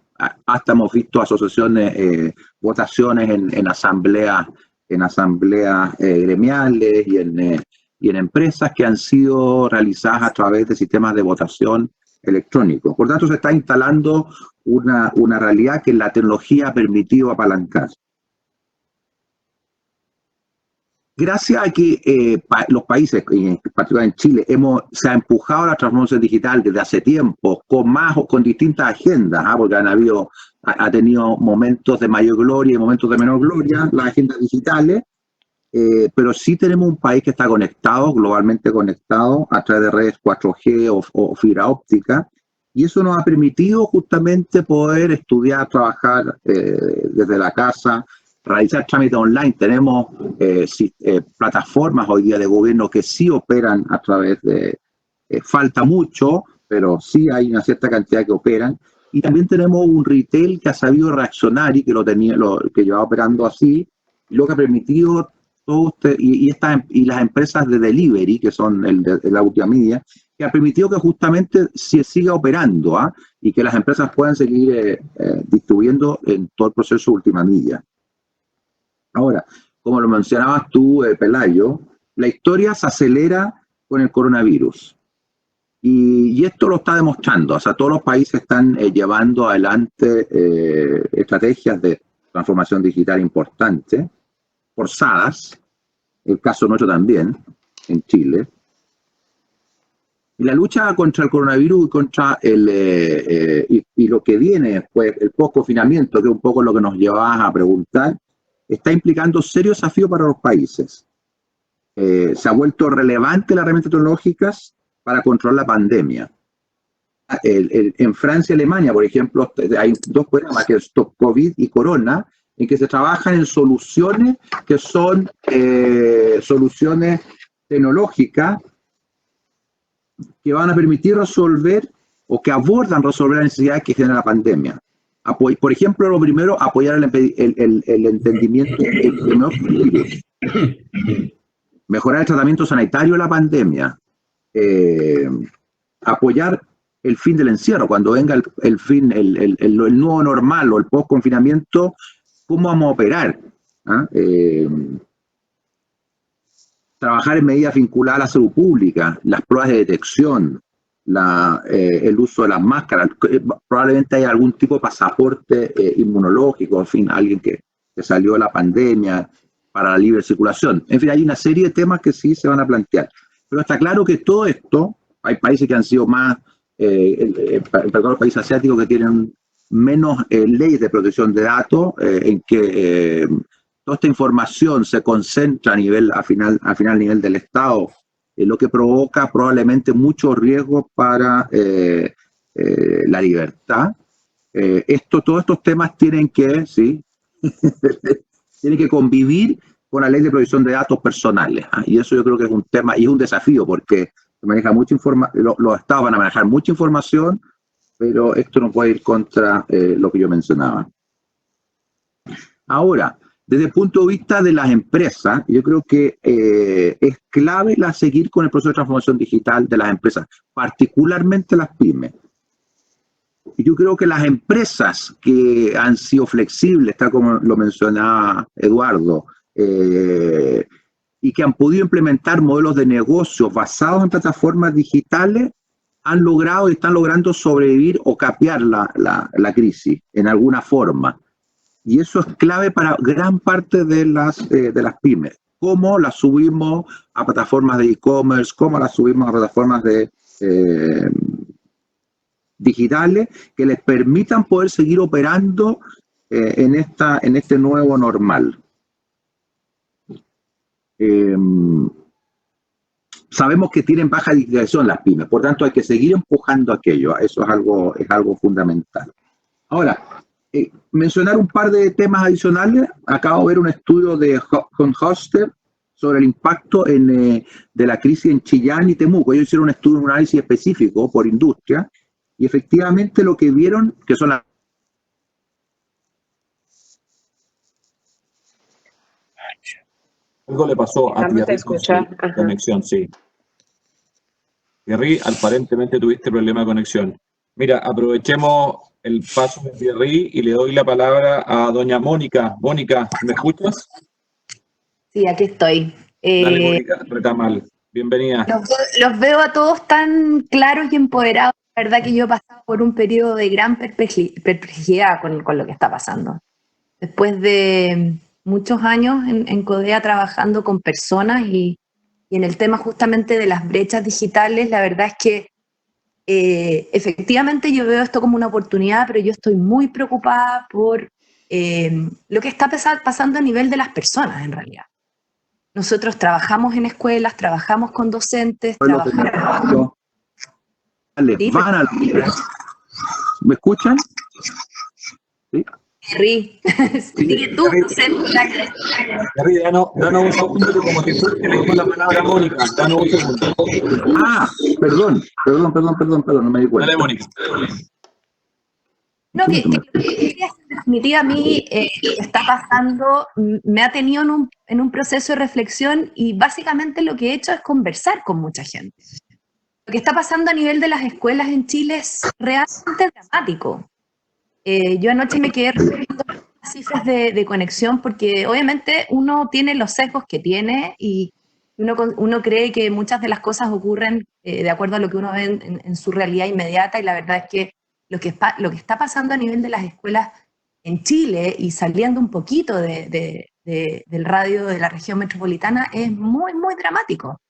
Hasta hemos visto asociaciones, votaciones en asambleas gremiales y en empresas que han sido realizadas a través de sistemas de votación electrónicos. Por tanto, se está instalando una realidad que la tecnología ha permitido apalancar. Gracias a que los países, en particular en Chile, se ha empujado la transformación digital desde hace tiempo, con distintas agendas, porque ha tenido momentos de mayor gloria y momentos de menor gloria, las agendas digitales, pero sí tenemos un país que está conectado, globalmente conectado, a través de redes 4G o fibra óptica, y eso nos ha permitido justamente poder estudiar, trabajar desde la casa, realizar trámites online. Tenemos plataformas hoy día de gobierno que sí operan a través de... falta mucho, pero sí hay una cierta cantidad que operan. Y también tenemos un retail que ha sabido reaccionar y que que lleva operando así, lo que ha permitido y las empresas de delivery, que son la última media, que ha permitido que justamente se siga operando y que las empresas puedan seguir distribuyendo en todo el proceso de última milla. Ahora, como lo mencionabas tú, Pelayo, la historia se acelera con el coronavirus. Y esto lo está demostrando. O sea, todos los países están llevando adelante estrategias de transformación digital importantes, forzadas. El caso nuestro también, en Chile. Y la lucha contra el coronavirus y contra y lo que viene después, el post-confinamiento, que es un poco lo que nos llevaba a preguntar, está implicando serios desafíos para los países. Se ha vuelto relevante las herramientas tecnológicas para controlar la pandemia. En Francia y Alemania, por ejemplo, hay dos programas, que es Stop COVID y Corona, en que se trabajan en soluciones que son soluciones tecnológicas que van a permitir resolver o que abordan resolver las necesidades que genera la pandemia. Por ejemplo, lo primero, apoyar el entendimiento epidemiológico, mejorar el tratamiento sanitario de la pandemia, apoyar el fin del encierro, cuando venga el nuevo normal o el post-confinamiento, ¿cómo vamos a operar? Trabajar en medidas vinculadas a la salud pública, las pruebas de detección, el uso de las máscaras, probablemente hay algún tipo de pasaporte inmunológico, en fin, alguien que salió de la pandemia para la libre circulación. En fin, hay una serie de temas que sí se van a plantear. Pero está claro que todo esto, hay países que han sido más, los países asiáticos que tienen menos leyes de protección de datos, en que toda esta información se concentra al final a nivel del Estado, lo que provoca probablemente muchos riesgos para la libertad. Todos estos temas tienen que, ¿sí? tienen que convivir con la ley de protección de datos personales. Y eso yo creo que es un tema y es un desafío, porque se maneja mucha los estados van a manejar mucha información, pero esto no puede ir contra lo que yo mencionaba. Ahora, desde el punto de vista de las empresas, yo creo que es clave seguir con el proceso de transformación digital de las empresas, particularmente las pymes. Y yo creo que las empresas que han sido flexibles, tal como lo mencionaba Eduardo, y que han podido implementar modelos de negocios basados en plataformas digitales, han logrado y están logrando sobrevivir o capear la crisis en alguna forma. Y eso es clave para gran parte de las pymes. Cómo las subimos a plataformas de e-commerce, cómo las subimos a plataformas digitales que les permitan poder seguir operando en este nuevo normal. Sabemos que tienen baja digitalización las pymes, por tanto hay que seguir empujando aquello. Eso es algo fundamental. Ahora, mencionar un par de temas adicionales. Acabo de ver un estudio de Hoster sobre el impacto de la crisis en Chillán y Temuco. Ellos hicieron un estudio, un análisis específico por industria, y efectivamente lo que vieron, que son las...
Algo le pasó a
Dejamos de
Thierry con
escuchar.
su
Ajá.
conexión, sí. Thierry, aparentemente tuviste problema de conexión. Mira, aprovechemos el paso de Thierry y le doy la palabra a doña Mónica. Mónica, ¿me escuchas?
Sí, aquí estoy.
Dale, Mónica, Retamal. Bienvenida.
Los veo a todos tan claros y empoderados. La verdad que yo he pasado por un periodo de gran perplejidad con lo que está pasando. Después de muchos años en Codea trabajando con personas y en el tema justamente de las brechas digitales, la verdad es que efectivamente yo veo esto como una oportunidad, pero yo estoy muy preocupada por lo que está pasando a nivel de las personas en realidad. Nosotros trabajamos en escuelas, trabajamos con docentes, trabajamos...
Dale,
¿Sí?
van a ¿Me escuchan? ¿Sí?
Terry, sigue tú,
Terry, danos un segundo, que como que fuiste le dimos la palabra a Mónica. Danos un segundo.
Perdón, no me di cuenta.
Dale, Mónica.
No, en definitiva a mí lo que está pasando me ha tenido en un proceso de reflexión y básicamente lo que he hecho es conversar con mucha gente. Lo que está pasando a nivel de las escuelas en Chile es realmente dramático. Yo anoche me quedé revisando las cifras de conexión porque obviamente uno tiene los sesgos que tiene y uno cree que muchas de las cosas ocurren de acuerdo a lo que uno ve en su realidad inmediata, y la verdad es que lo que está pasando a nivel de las escuelas en Chile y saliendo un poquito del radio de la región metropolitana es muy, muy dramático.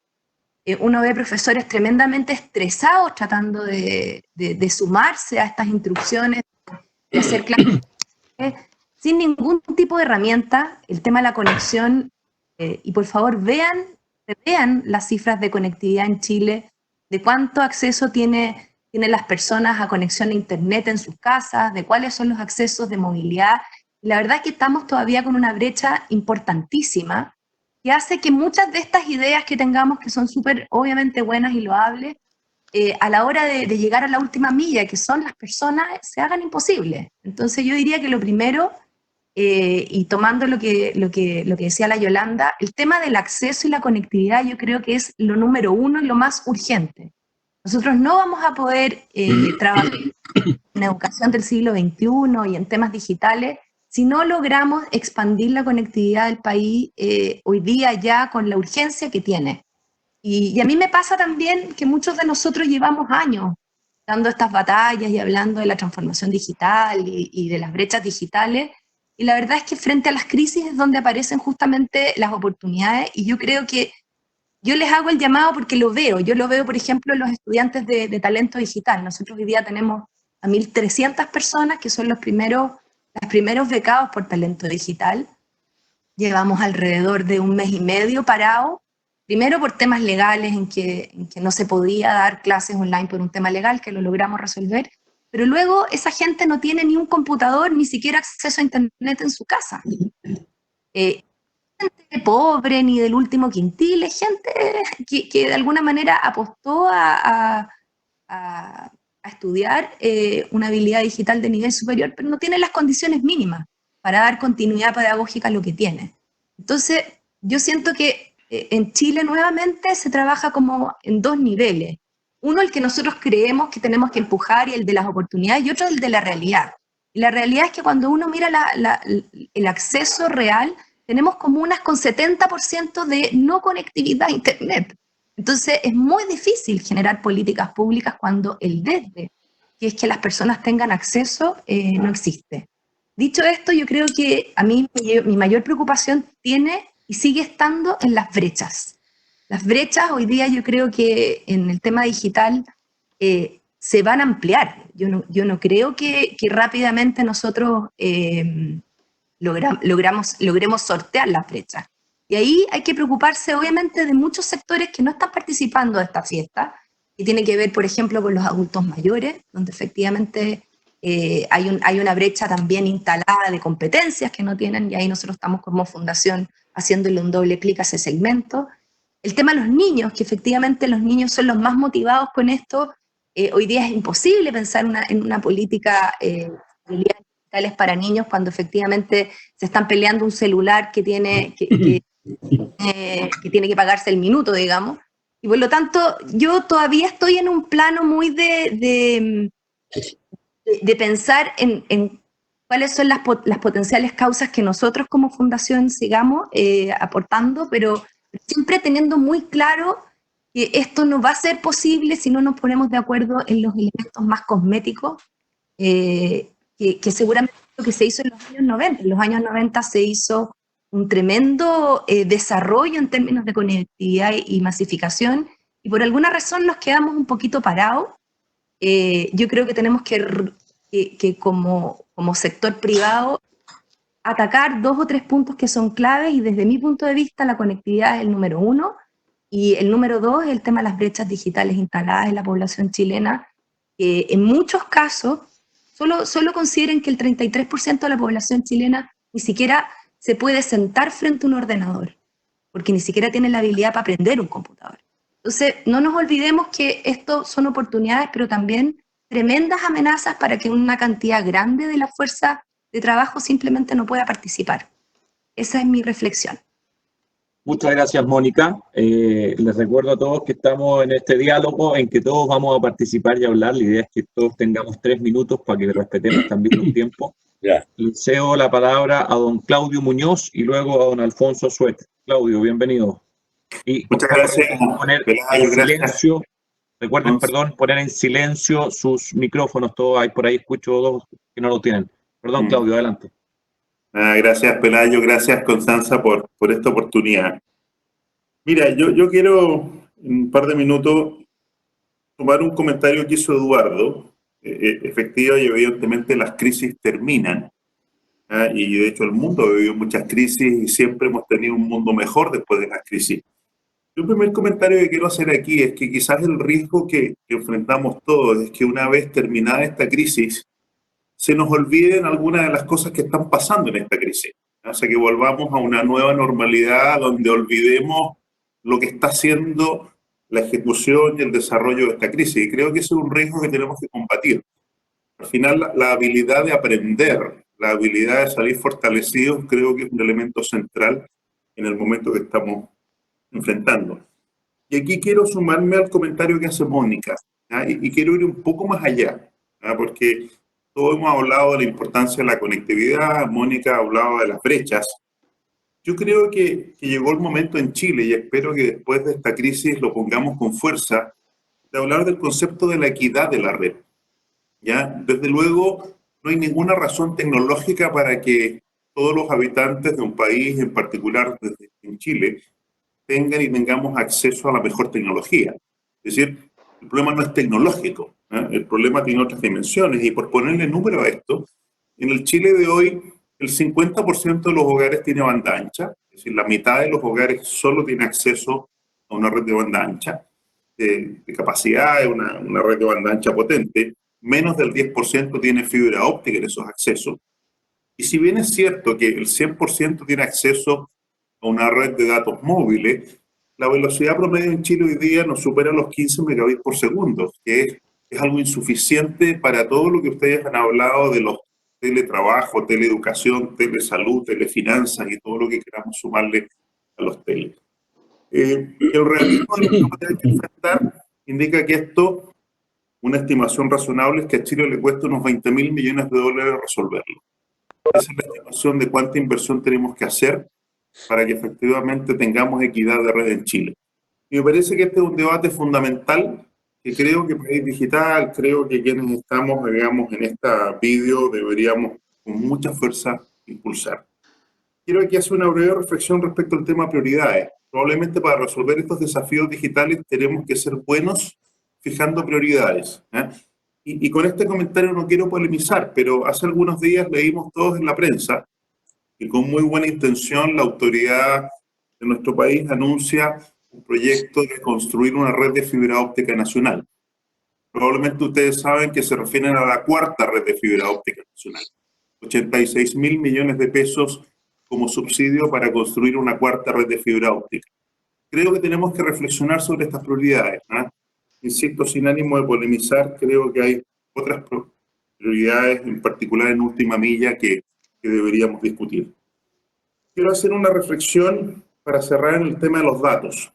Uno ve profesores tremendamente estresados tratando de sumarse a estas instrucciones, de hacer clases sin ningún tipo de herramienta. El tema de la conexión, y por favor vean las cifras de conectividad en Chile, de cuánto acceso tienen las personas a conexión a internet en sus casas, de cuáles son los accesos de movilidad. Y la verdad es que estamos todavía con una brecha importantísima que hace que muchas de estas ideas que tengamos, que son súper obviamente buenas y loables, a la hora de llegar a la última milla, que son las personas, se hagan imposibles. Entonces yo diría que lo primero, y tomando lo que decía la Yolanda, el tema del acceso y la conectividad yo creo que es lo número uno y lo más urgente. Nosotros no vamos a poder trabajar en educación del siglo XXI y en temas digitales si no logramos expandir la conectividad del país hoy día ya con la urgencia que tiene. Y a mí me pasa también que muchos de nosotros llevamos años dando estas batallas y hablando de la transformación digital y de las brechas digitales, y la verdad es que frente a las crisis es donde aparecen justamente las oportunidades, y yo creo que yo les hago el llamado porque yo lo veo por ejemplo en los estudiantes de talento digital. Nosotros hoy día tenemos a 1.300 personas que son los primeros becados por talento digital. Llevamos alrededor de 1 mes y medio parado, primero por temas legales en que no se podía dar clases online por un tema legal, que lo logramos resolver, pero luego esa gente no tiene ni un computador, ni siquiera acceso a internet en su casa. Gente pobre, ni del último quintil, es gente que de alguna manera apostó a estudiar una habilidad digital de nivel superior, pero no tiene las condiciones mínimas para dar continuidad pedagógica a lo que tiene. Entonces, yo siento que en Chile nuevamente se trabaja como en dos niveles. Uno, el que nosotros creemos que tenemos que empujar y el de las oportunidades, y otro, el de la realidad. Y la realidad es que cuando uno mira el acceso real, tenemos comunas con 70% de no conectividad a internet. Entonces es muy difícil generar políticas públicas cuando el desde, que es que las personas tengan acceso, no existe. Dicho esto, yo creo que a mí mi mayor preocupación tiene y sigue estando en las brechas. Las brechas hoy día yo creo que en el tema digital se van a ampliar. Yo no creo que rápidamente nosotros logremos sortear las brechas. Y ahí hay que preocuparse obviamente de muchos sectores que no están participando de esta fiesta, y tiene que ver, por ejemplo, con los adultos mayores, donde efectivamente hay una brecha también instalada de competencias que no tienen, y ahí nosotros estamos como fundación haciéndole un doble clic a ese segmento. El tema de los niños, que efectivamente los niños son los más motivados con esto. Hoy día es imposible pensar en una política de habilidades digitales para niños cuando efectivamente se están peleando un celular que tiene que pagarse el minuto, digamos. Y por lo tanto, yo todavía estoy en un plano muy de pensar en cuáles son las potenciales causas que nosotros como fundación sigamos aportando, pero siempre teniendo muy claro que esto no va a ser posible si no nos ponemos de acuerdo en los elementos más cosméticos, que seguramente lo que se hizo en los años 90. En los años 90 se hizo un tremendo desarrollo en términos de conectividad y masificación, y por alguna razón nos quedamos un poquito parados. Yo creo que tenemos que como sector privado atacar 2 o 3 puntos que son claves, y desde mi punto de vista la conectividad es el número 1, y el número 2 es el tema de las brechas digitales instaladas en la población chilena, que en muchos casos solo consideren que el 33% de la población chilena ni siquiera se puede sentar frente a un ordenador, porque ni siquiera tiene la habilidad para aprender un computador. Entonces, no nos olvidemos que esto son oportunidades, pero también tremendas amenazas para que una cantidad grande de la fuerza de trabajo simplemente no pueda participar. Esa es mi reflexión.
Muchas gracias, Mónica. Les recuerdo a todos que estamos en este diálogo en que todos vamos a participar y hablar. La idea es que todos tengamos 3 minutos para que respetemos también los tiempos.
Ya.
Le cedo la palabra a don Claudio Muñoz y luego a don Alfonso Suet. Claudio, bienvenido. Y
Muchas gracias.
Poner
Pelayo,
en silencio, recuerden, perdón, poner en silencio sus micrófonos. Todos hay por ahí, escucho dos que no lo tienen. Perdón, Claudio, adelante.
Gracias, Pelayo, gracias, Constanza, por esta oportunidad. Mira, yo quiero en un par de minutos tomar un comentario que hizo Eduardo. Efectiva y evidentemente las crisis terminan. Y de hecho el mundo ha vivido muchas crisis y siempre hemos tenido un mundo mejor después de las crisis. El primer comentario que quiero hacer aquí es que quizás el riesgo que enfrentamos todos es que una vez terminada esta crisis, se nos olviden algunas de las cosas que están pasando en esta crisis. O sea, que volvamos a una nueva normalidad donde olvidemos lo que está haciendo la ejecución y el desarrollo de esta crisis. Y creo que ese es un riesgo que tenemos que combatir. Al final, la habilidad de aprender, la habilidad de salir fortalecidos, creo que es un elemento central en el momento que estamos enfrentando. Y aquí quiero sumarme al comentario que hace Mónica, y quiero ir un poco más allá, porque todos hemos hablado de la importancia de la conectividad, Mónica ha hablado de las brechas. Yo creo que llegó el momento en Chile, y espero que después de esta crisis lo pongamos con fuerza, de hablar del concepto de la equidad de la red. ¿Ya? Desde luego, no hay ninguna razón tecnológica para que todos los habitantes de un país, en particular en Chile, tengan y tengamos acceso a la mejor tecnología. Es decir, el problema no es tecnológico, el problema tiene otras dimensiones, y por ponerle número a esto, en el Chile de hoy, el 50% de los hogares tiene banda ancha, es decir, la mitad de los hogares solo tiene acceso a una red de banda ancha, de capacidad, una red de banda ancha potente. Menos del 10% tiene fibra óptica en esos accesos. Y si bien es cierto que el 100% tiene acceso a una red de datos móviles, la velocidad promedio en Chile hoy día nos supera los 15 megabits por segundo, que es algo insuficiente para todo lo que ustedes han hablado de los teletrabajo, teleeducación, telesalud, telefinanzas y todo lo que queramos sumarle a los tele. El realismo de lo que vamos a tener que enfrentar indica que esto, una estimación razonable, es que a Chile le cuesta unos $20.000 millones resolverlo. Esa es la estimación de cuánta inversión tenemos que hacer para que efectivamente tengamos equidad de red en Chile. Y me parece que este es un debate fundamental que creo que País Digital, creo que quienes estamos, digamos, en esta vídeo deberíamos con mucha fuerza impulsar. Quiero aquí hacer una breve reflexión respecto al tema prioridades. Probablemente para resolver estos desafíos digitales tenemos que ser buenos fijando prioridades. Y con este comentario no quiero polemizar, pero hace algunos días leímos todos en la prensa que con muy buena intención la autoridad de nuestro país anuncia un proyecto de construir una red de fibra óptica nacional. Probablemente ustedes saben que se refieren a la cuarta red de fibra óptica nacional. 86.000 millones de pesos como subsidio para construir una cuarta red de fibra óptica. Creo que tenemos que reflexionar sobre estas prioridades, ¿no? Insisto, sin ánimo de polemizar, creo que hay otras prioridades, en particular en última milla, que deberíamos discutir. Quiero hacer una reflexión para cerrar en el tema de los datos.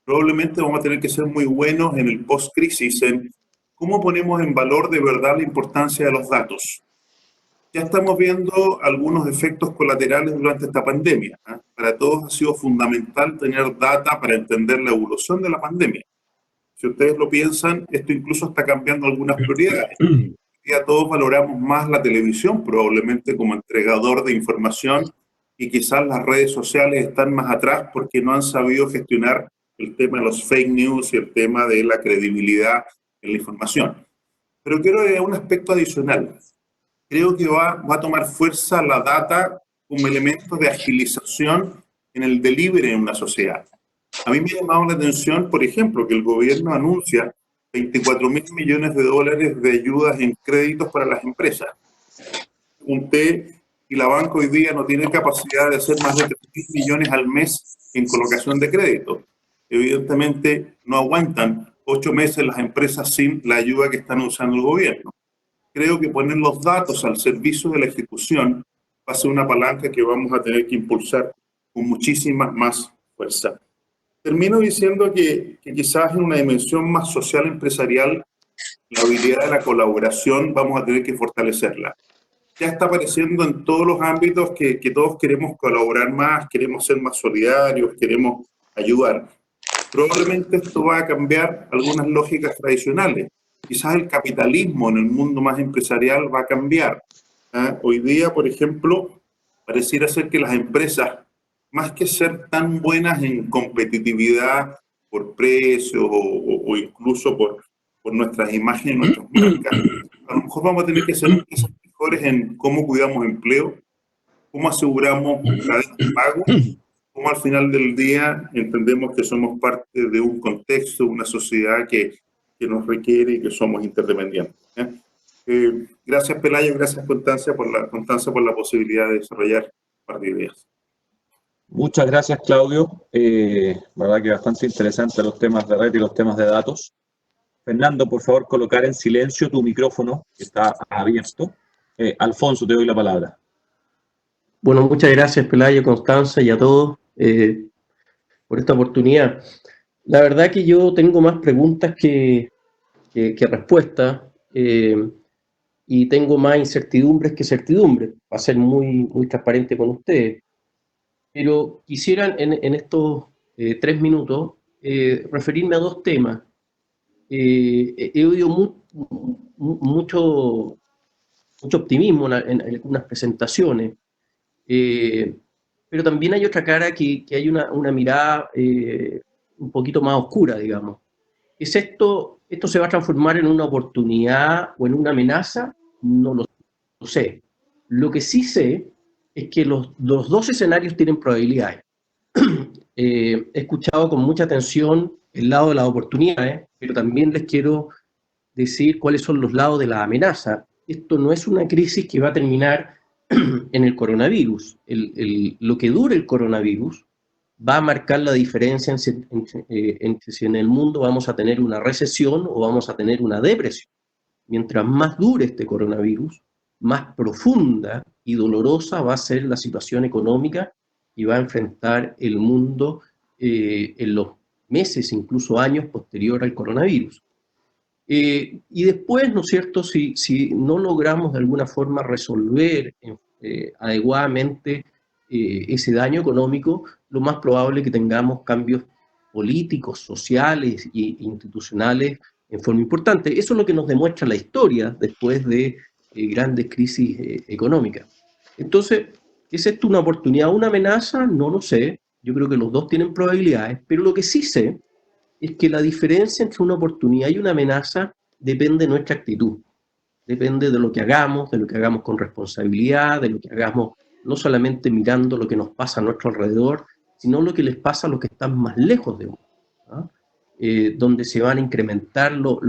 Probablemente vamos a tener que ser muy buenos en el post-crisis en cómo ponemos en valor de verdad la importancia de los datos. Ya estamos viendo algunos efectos colaterales durante esta pandemia, ¿eh? Para todos ha sido fundamental tener data para entender la evolución de la pandemia. Si ustedes lo piensan, esto incluso está cambiando algunas prioridades. Ya todos valoramos más la televisión, probablemente como entregador de información, y quizás las redes sociales están más atrás porque no han sabido gestionar el tema de los fake news y el tema de la credibilidad en la información. Pero quiero agregar un aspecto adicional. Creo que va a tomar fuerza la data como elemento de agilización en el delivery en una sociedad. A mí me ha llamado la atención, por ejemplo, que el gobierno anuncia 24.000 millones de dólares de ayudas en créditos para las empresas. Junté y la banca hoy día no tiene capacidad de hacer más de 3.000 millones al mes en colocación de crédito. Evidentemente no aguantan 8 meses las empresas sin la ayuda que están usando el gobierno. Creo que poner los datos al servicio de la ejecución va a ser una palanca que vamos a tener que impulsar con muchísima más fuerza. Termino diciendo que quizás en una dimensión más social empresarial, la habilidad de la colaboración vamos a tener que fortalecerla. Ya está apareciendo en todos los ámbitos que todos queremos colaborar más, queremos ser más solidarios, queremos ayudar. Probablemente esto va a cambiar algunas lógicas tradicionales. Quizás el capitalismo en el mundo más empresarial va a cambiar. Hoy día, por ejemplo, pareciera ser que las empresas, más que ser tan buenas en competitividad por precio o incluso por nuestras imágenes, nuestras marcas, a lo mejor vamos a tener que ser empresas mejores en cómo cuidamos empleo, cómo aseguramos cadenas de pago, cómo al final del día entendemos que somos parte de un contexto, una sociedad que nos requiere y que somos interdependientes. Gracias, Pelayo, gracias, Constanza, por la posibilidad de desarrollar un par de ideas.
Muchas gracias, Claudio. Verdad que bastante interesante los temas de red y los temas de datos. Fernando, por favor, colocar en silencio tu micrófono, que está abierto. Alfonso, te doy la palabra.
Bueno, muchas gracias, Pelayo, Constanza y a todos por esta oportunidad. La verdad que yo tengo más preguntas que respuestas y tengo más incertidumbres que certidumbres, para ser muy transparente con ustedes. Pero quisiera en estos 3 minutos referirme a 2 temas. He oído mucho optimismo en algunas presentaciones, pero también hay otra cara que hay una mirada un poquito más oscura, digamos. ¿Es esto se va a transformar en una oportunidad o en una amenaza? No lo sé. Lo que sí sé es que los 2 escenarios tienen probabilidades. He escuchado con mucha atención el lado de las oportunidades, pero también les quiero decir cuáles son los lados de la amenaza. Esto no es una crisis que va a terminar en el coronavirus. Lo que dure el coronavirus va a marcar la diferencia entre si en el mundo vamos a tener una recesión o vamos a tener una depresión. Mientras más dure este coronavirus, más profunda y dolorosa va a ser la situación económica y va a enfrentar el mundo en los meses, incluso años posterior al coronavirus. Y después, ¿no es cierto?, si no logramos de alguna forma resolver adecuadamente ese daño económico, lo más probable es que tengamos cambios políticos, sociales e institucionales en forma importante. Eso es lo que nos demuestra la historia después de grandes crisis económicas. Entonces, ¿es esto una oportunidad o una amenaza? No lo sé. Yo creo que los 2 tienen probabilidades, pero lo que sí sé es que la diferencia entre una oportunidad y una amenaza depende de nuestra actitud. Depende de lo que hagamos con responsabilidad, de lo que hagamos no solamente mirando lo que nos pasa a nuestro alrededor, sino lo que les pasa a los que están más lejos de uno, ¿no? Donde se van a incrementar los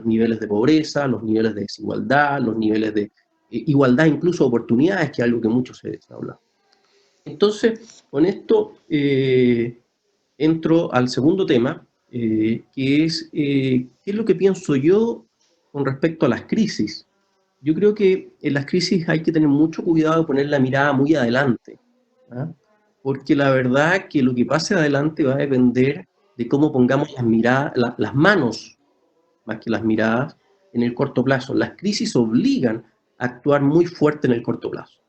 niveles de pobreza, los niveles de desigualdad, los niveles de igualdad, incluso oportunidades, que es algo que mucho se habla. Entonces, con esto entro al segundo tema, que es qué es lo que pienso yo con respecto a las crisis. Yo creo que en las crisis hay que tener mucho cuidado de poner la mirada muy adelante, ¿ah? Porque la verdad que lo que pase adelante va a depender de cómo pongamos las miradas, las manos, más que las miradas, en el corto plazo. Las crisis obligan a actuar muy fuerte en el corto plazo.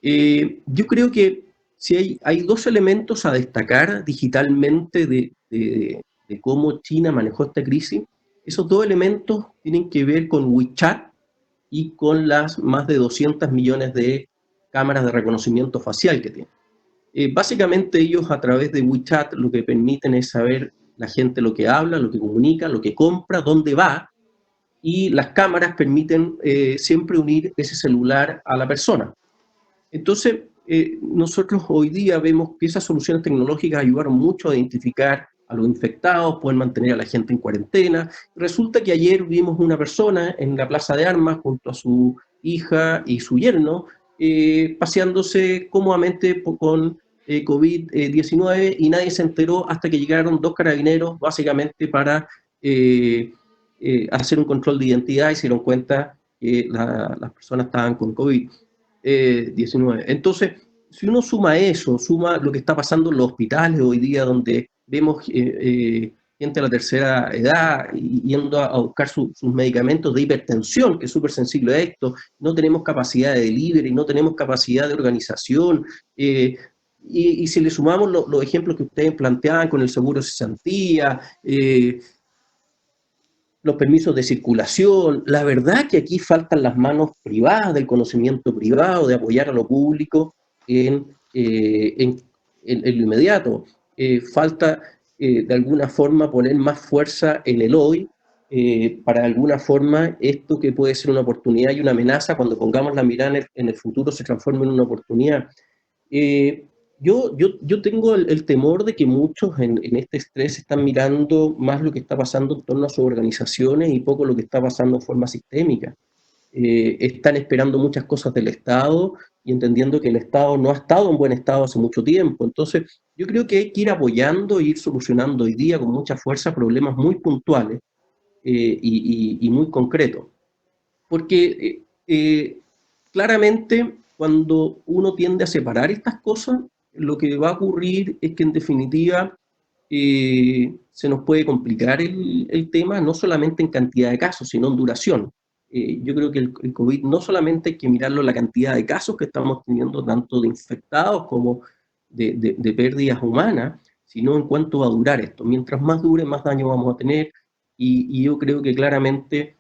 Yo creo que si hay dos elementos a destacar digitalmente de cómo China manejó esta crisis. Esos dos elementos tienen que ver con WeChat y con las más de 200 millones de cámaras de reconocimiento facial que tienen. Básicamente ellos a través de WeChat lo que permiten es saber la gente lo que habla, lo que comunica, lo que compra, dónde va, y las cámaras permiten siempre unir ese celular a la persona. Entonces, nosotros hoy día vemos que esas soluciones tecnológicas ayudaron mucho a identificar a los infectados, pueden mantener a la gente en cuarentena. Resulta que ayer vimos una persona en la Plaza de Armas junto a su hija y su yerno, paseándose cómodamente con COVID-19 y nadie se enteró hasta que llegaron 2 carabineros básicamente para hacer un control de identidad y se dieron cuenta que las personas estaban con COVID-19. Entonces, si uno suma eso, suma lo que está pasando en los hospitales hoy día, donde vemos gente de la tercera edad yendo a buscar sus medicamentos de hipertensión, que es súper sensible a esto, no tenemos capacidad de delivery, no tenemos capacidad de organización, y si le sumamos los ejemplos que ustedes planteaban con el seguro de cesantía, los permisos de circulación, la verdad que aquí faltan las manos privadas del conocimiento privado, de apoyar a lo público en lo inmediato. Falta de alguna forma poner más fuerza en el hoy, para de alguna forma esto que puede ser una oportunidad y una amenaza, cuando pongamos la mirada en el futuro se transforme en una oportunidad. Yo tengo el temor de que muchos en este estrés están mirando más lo que está pasando en torno a sus organizaciones y poco lo que está pasando de forma sistémica. Están esperando muchas cosas del Estado y entendiendo que el Estado no ha estado en buen estado hace mucho tiempo. Entonces, yo creo que hay que ir apoyando e ir solucionando hoy día con mucha fuerza problemas muy puntuales y muy concretos. Porque claramente cuando uno tiende a separar estas cosas, lo que va a ocurrir es que en definitiva se nos puede complicar el tema, no solamente en cantidad de casos, sino en duración. Yo creo que el COVID no solamente hay que mirarlo en la cantidad de casos que estamos teniendo, tanto de infectados como de pérdidas humanas, sino en cuánto va a durar esto. Mientras más dure, más daño vamos a tener, y yo creo que claramente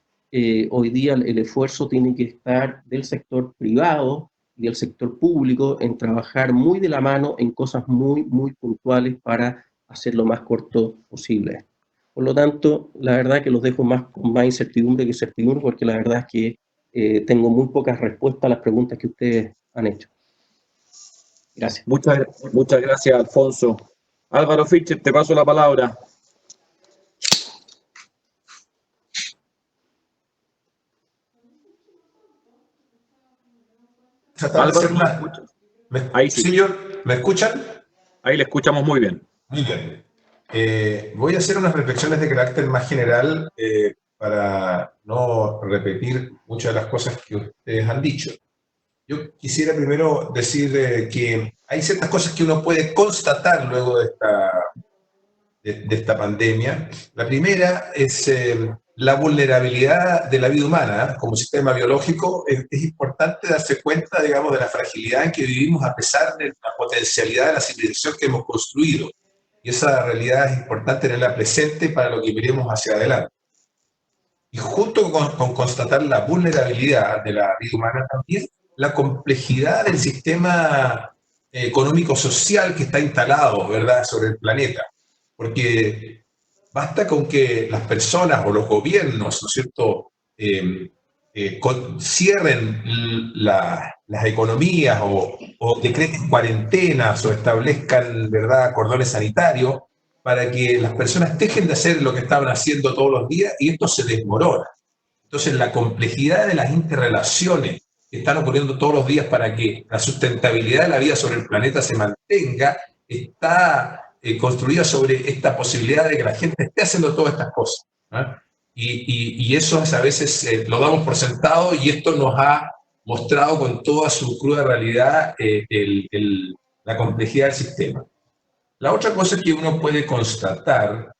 hoy día el esfuerzo tiene que estar del sector privado y del sector público en trabajar muy de la mano en cosas muy, muy puntuales para hacer lo más corto posible. Por lo tanto, la verdad que los dejo con más incertidumbre que certidumbre, porque la verdad es que tengo muy pocas respuestas a las preguntas que ustedes han hecho. Gracias.
Muchas gracias, Alfonso. Álvaro Fischer, te paso la palabra. Álvaro, ahí sí.
Señor, ¿me escuchan?
Ahí le escuchamos muy bien.
Muy bien. Voy a hacer unas reflexiones de carácter más general para no repetir muchas de las cosas que ustedes han dicho. Yo quisiera primero decir que hay ciertas cosas que uno puede constatar luego de esta pandemia. La primera es la vulnerabilidad de la vida humana como sistema biológico. Es importante darse cuenta, digamos, de la fragilidad en que vivimos a pesar de la potencialidad de la civilización que hemos construido. Y esa realidad es importante tenerla presente para lo que miremos hacia adelante. Y junto con constatar la vulnerabilidad de la vida humana, también la complejidad del sistema económico-social que está instalado, ¿verdad?, sobre el planeta. Porque basta con que las personas o los gobiernos, ¿no es cierto?, cierren las economías o decreten cuarentenas o establezcan, ¿verdad?, cordones sanitarios para que las personas dejen de hacer lo que estaban haciendo todos los días y esto se desmorona. Entonces, la complejidad de las interrelaciones que están ocurriendo todos los días para que la sustentabilidad de la vida sobre el planeta se mantenga, está construida sobre esta posibilidad de que la gente esté haciendo todas estas cosas, ¿no? Y eso a veces lo damos por sentado, y esto nos ha mostrado con toda su cruda realidad la complejidad del sistema. La otra cosa que uno puede constatar,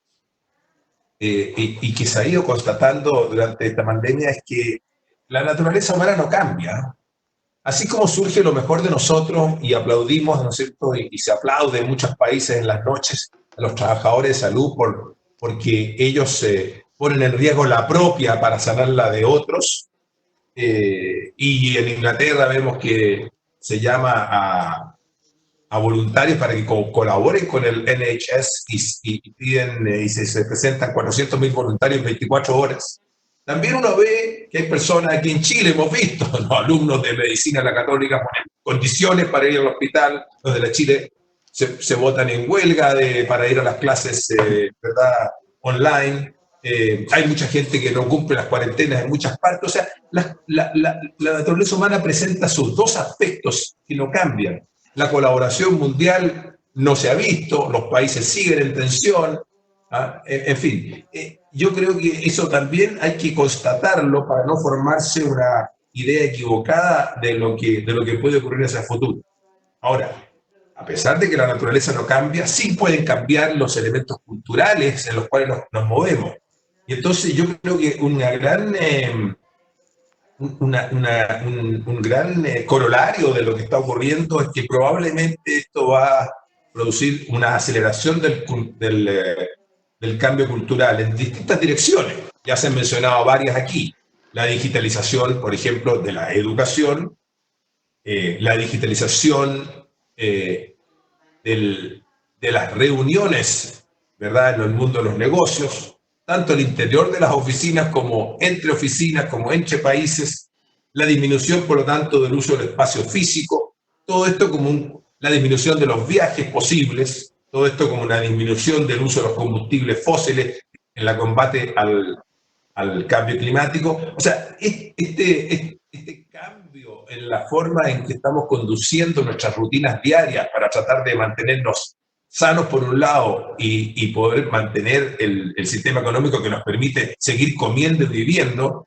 y que se ha ido constatando durante esta pandemia, es que la naturaleza humana no cambia. Así como surge lo mejor de nosotros y aplaudimos, ¿no es cierto? Y se aplaude en muchos países en las noches a los trabajadores de salud porque ellos ponen en riesgo la propia para sanar la de otros. Y en Inglaterra vemos que se llama a voluntarios para que colaboren con el NHS y piden y se presentan 400.000 voluntarios en 24 horas. También uno ve que hay personas aquí en Chile, hemos visto, los alumnos de medicina de la Católica ponen condiciones para ir al hospital, los de la Chile se votan en huelga para ir a las clases ¿verdad? Online. Hay mucha gente que no cumple las cuarentenas en muchas partes. O sea, la naturaleza humana presenta sus dos aspectos que no cambian. La colaboración mundial no se ha visto, los países siguen en tensión. En fin, yo creo que eso también hay que constatarlo para no formarse una idea equivocada de lo que puede ocurrir hacia el futuro. Ahora, a pesar de que la naturaleza no cambia, sí pueden cambiar los elementos culturales en los cuales nos movemos. Y entonces yo creo que un gran corolario de lo que está ocurriendo es que probablemente esto va a producir una aceleración del cambio cultural en distintas direcciones. Ya se han mencionado varias aquí. La digitalización, por ejemplo, de la educación, la digitalización de las reuniones, ¿verdad?, en el mundo de los negocios, tanto al interior de las oficinas como entre países, la disminución, por lo tanto, del uso del espacio físico, todo esto como la disminución de los viajes posibles, todo esto como una disminución del uso de los combustibles fósiles en el combate al cambio climático. O sea, este cambio en la forma en que estamos conduciendo nuestras rutinas diarias para tratar de mantenernos sanos por un lado y poder mantener el sistema económico que nos permite seguir comiendo y viviendo,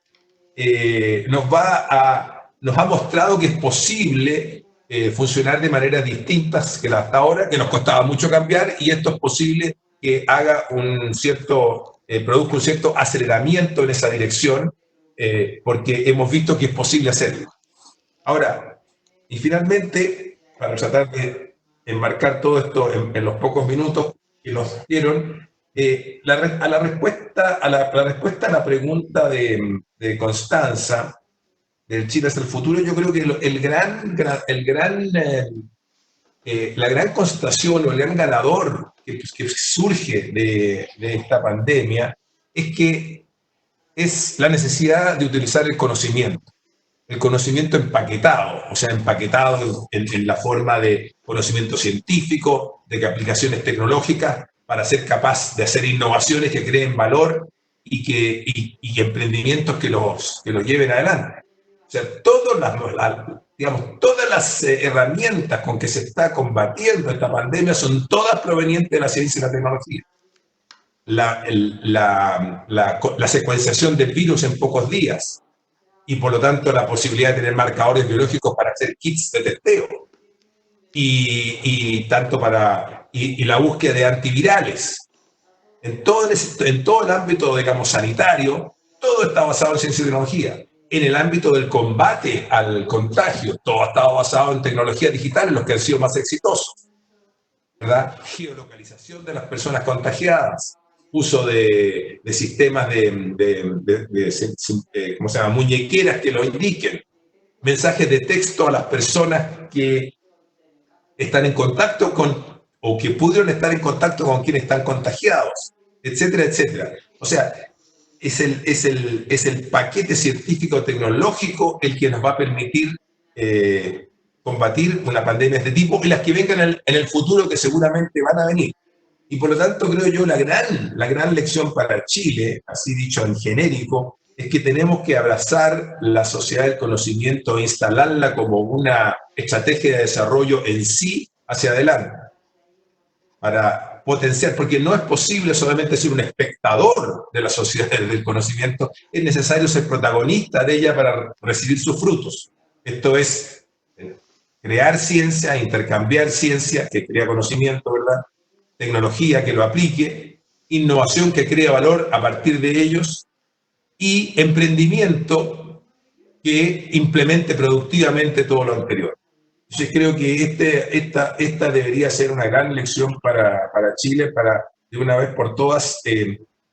nos ha mostrado que es posible funcionar de maneras distintas que hasta ahora, que nos costaba mucho cambiar, y esto es posible que haga produzca un cierto aceleramiento en esa dirección, porque hemos visto que es posible hacerlo. Ahora, y finalmente, para tratar de enmarcar todo esto en los pocos minutos que nos dieron, la respuesta a la pregunta de Constanza, del Chile hacia el futuro, yo creo que la gran constatación o el gran ganador que surge de esta pandemia es que es la necesidad de utilizar el conocimiento empaquetado, o sea, empaquetado en la forma de conocimiento científico, de aplicaciones tecnológicas, para ser capaz de hacer innovaciones que creen valor y emprendimientos que los lleven adelante. O sea, todas las herramientas con que se está combatiendo esta pandemia son todas provenientes de la ciencia y la tecnología. La secuenciación del virus en pocos días, y por lo tanto la posibilidad de tener marcadores biológicos para hacer kits de testeo, y la búsqueda de antivirales. En todo el ámbito, digamos, sanitario, todo está basado en ciencia y tecnología. En el ámbito del combate al contagio, todo ha estado basado en tecnologías digitales, los que han sido más exitosos, ¿verdad? Geolocalización de las personas contagiadas, uso de sistemas ¿cómo se llama?, muñequeras que lo indiquen, mensajes de texto a las personas que están en contacto o que pudieron estar en contacto con quienes están contagiados, etcétera, etcétera. O sea, es el paquete científico-tecnológico el que nos va a permitir combatir una pandemia de este tipo y las que vengan en el futuro, que seguramente van a venir. Y por lo tanto, creo yo, la gran lección para Chile, así dicho en genérico, es que tenemos que abrazar la sociedad del conocimiento e instalarla como una estrategia de desarrollo en sí hacia adelante, para potenciar, porque no es posible solamente ser un espectador de la sociedad del conocimiento, es necesario ser protagonista de ella para recibir sus frutos. Esto es crear ciencia, intercambiar ciencia, que crea conocimiento, ¿verdad? Tecnología que lo aplique, innovación que crea valor a partir de ellos, y emprendimiento que implemente productivamente todo lo anterior. Entonces creo que esta debería ser una gran lección para Chile, para de una vez por todas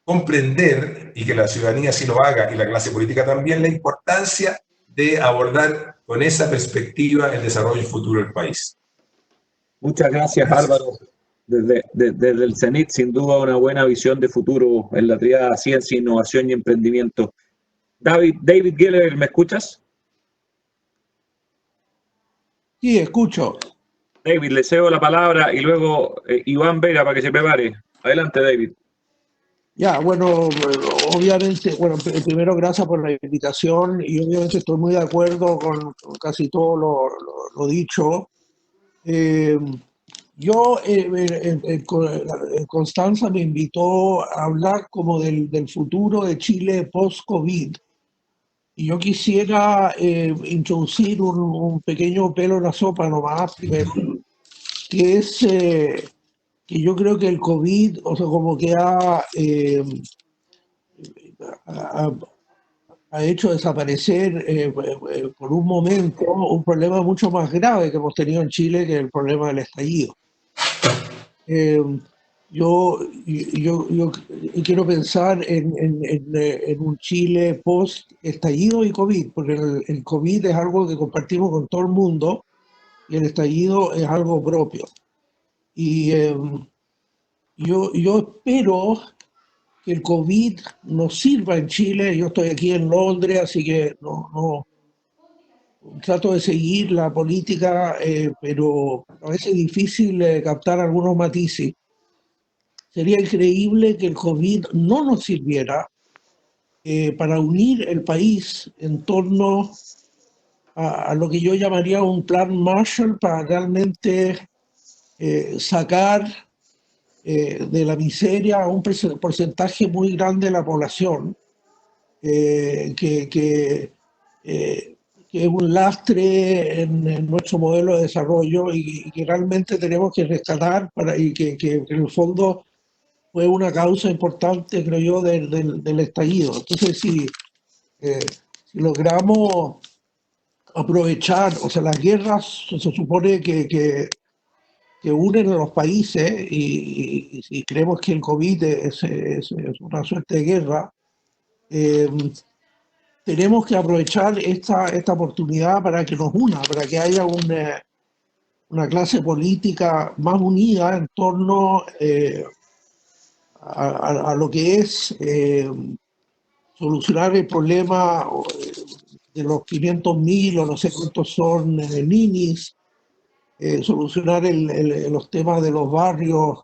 comprender, y que la ciudadanía sí lo haga y la clase política también, la importancia de abordar con esa perspectiva el desarrollo futuro del país.
Muchas gracias, Álvaro. Desde el CENIT, sin duda, una buena visión de futuro en la tríada ciencia, innovación y emprendimiento. David Geller, ¿me escuchas?
Sí, escucho.
David, le cedo la palabra y luego Iván Vega para que se prepare. Adelante, David.
Ya, bueno, obviamente, bueno, primero gracias por la invitación y obviamente estoy muy de acuerdo con casi todo lo dicho. Constanza me invitó a hablar como del futuro de Chile post-COVID. Y yo quisiera introducir un pequeño pelo en la sopa nomás, primero, que es que yo creo que el COVID, o sea, como que ha hecho desaparecer por un momento un problema mucho más grave que hemos tenido en Chile, que es el problema del estallido. Yo quiero pensar en un Chile post-estallido y COVID, porque el COVID es algo que compartimos con todo el mundo y el estallido es algo propio. Y yo espero que el COVID nos sirva en Chile. Yo estoy aquí en Londres, así que no trato de seguir la política, pero a veces es difícil captar algunos matices. Sería increíble que el COVID no nos sirviera para unir el país en torno a lo que yo llamaría un plan Marshall para realmente sacar de la miseria a un porcentaje muy grande de la población, que es un lastre en nuestro modelo de desarrollo y que realmente tenemos que rescatar y que en el fondo fue una causa importante, creo yo, del estallido. Entonces, si logramos aprovechar, o sea, las guerras se supone que unen a los países y si creemos que el COVID es una suerte de guerra, tenemos que aprovechar esta oportunidad para que nos una, para que haya una clase política más unida en torno a lo que es solucionar el problema de los 500.000 o no sé cuántos son ninis, solucionar los temas de los barrios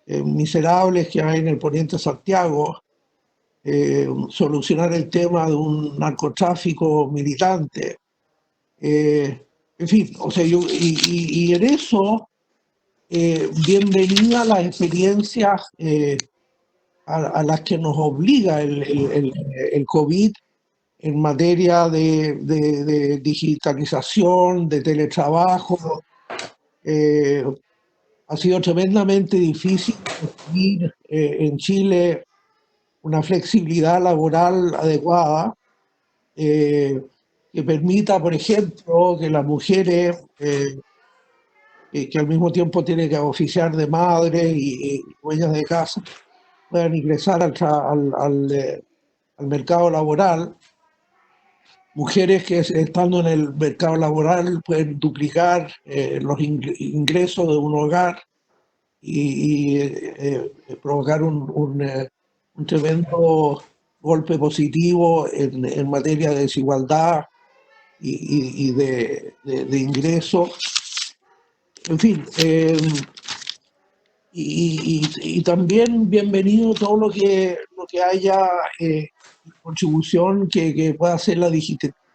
miserables que hay en el poniente de Santiago, solucionar el tema de un narcotráfico militante. En fin, o sea, y en eso, bienvenida a las experiencias a las que nos obliga el COVID en materia de digitalización, de teletrabajo. Ha sido tremendamente difícil conseguir en Chile una flexibilidad laboral adecuada que permita, por ejemplo, que las mujeres que al mismo tiempo tienen que oficiar de madre y dueñas de casa puedan ingresar al mercado laboral. Mujeres que estando en el mercado laboral pueden duplicar los ingresos de un hogar y provocar un tremendo golpe positivo en materia de desigualdad y de ingresos. En fin, y también bienvenido todo lo que haya contribución que pueda hacer la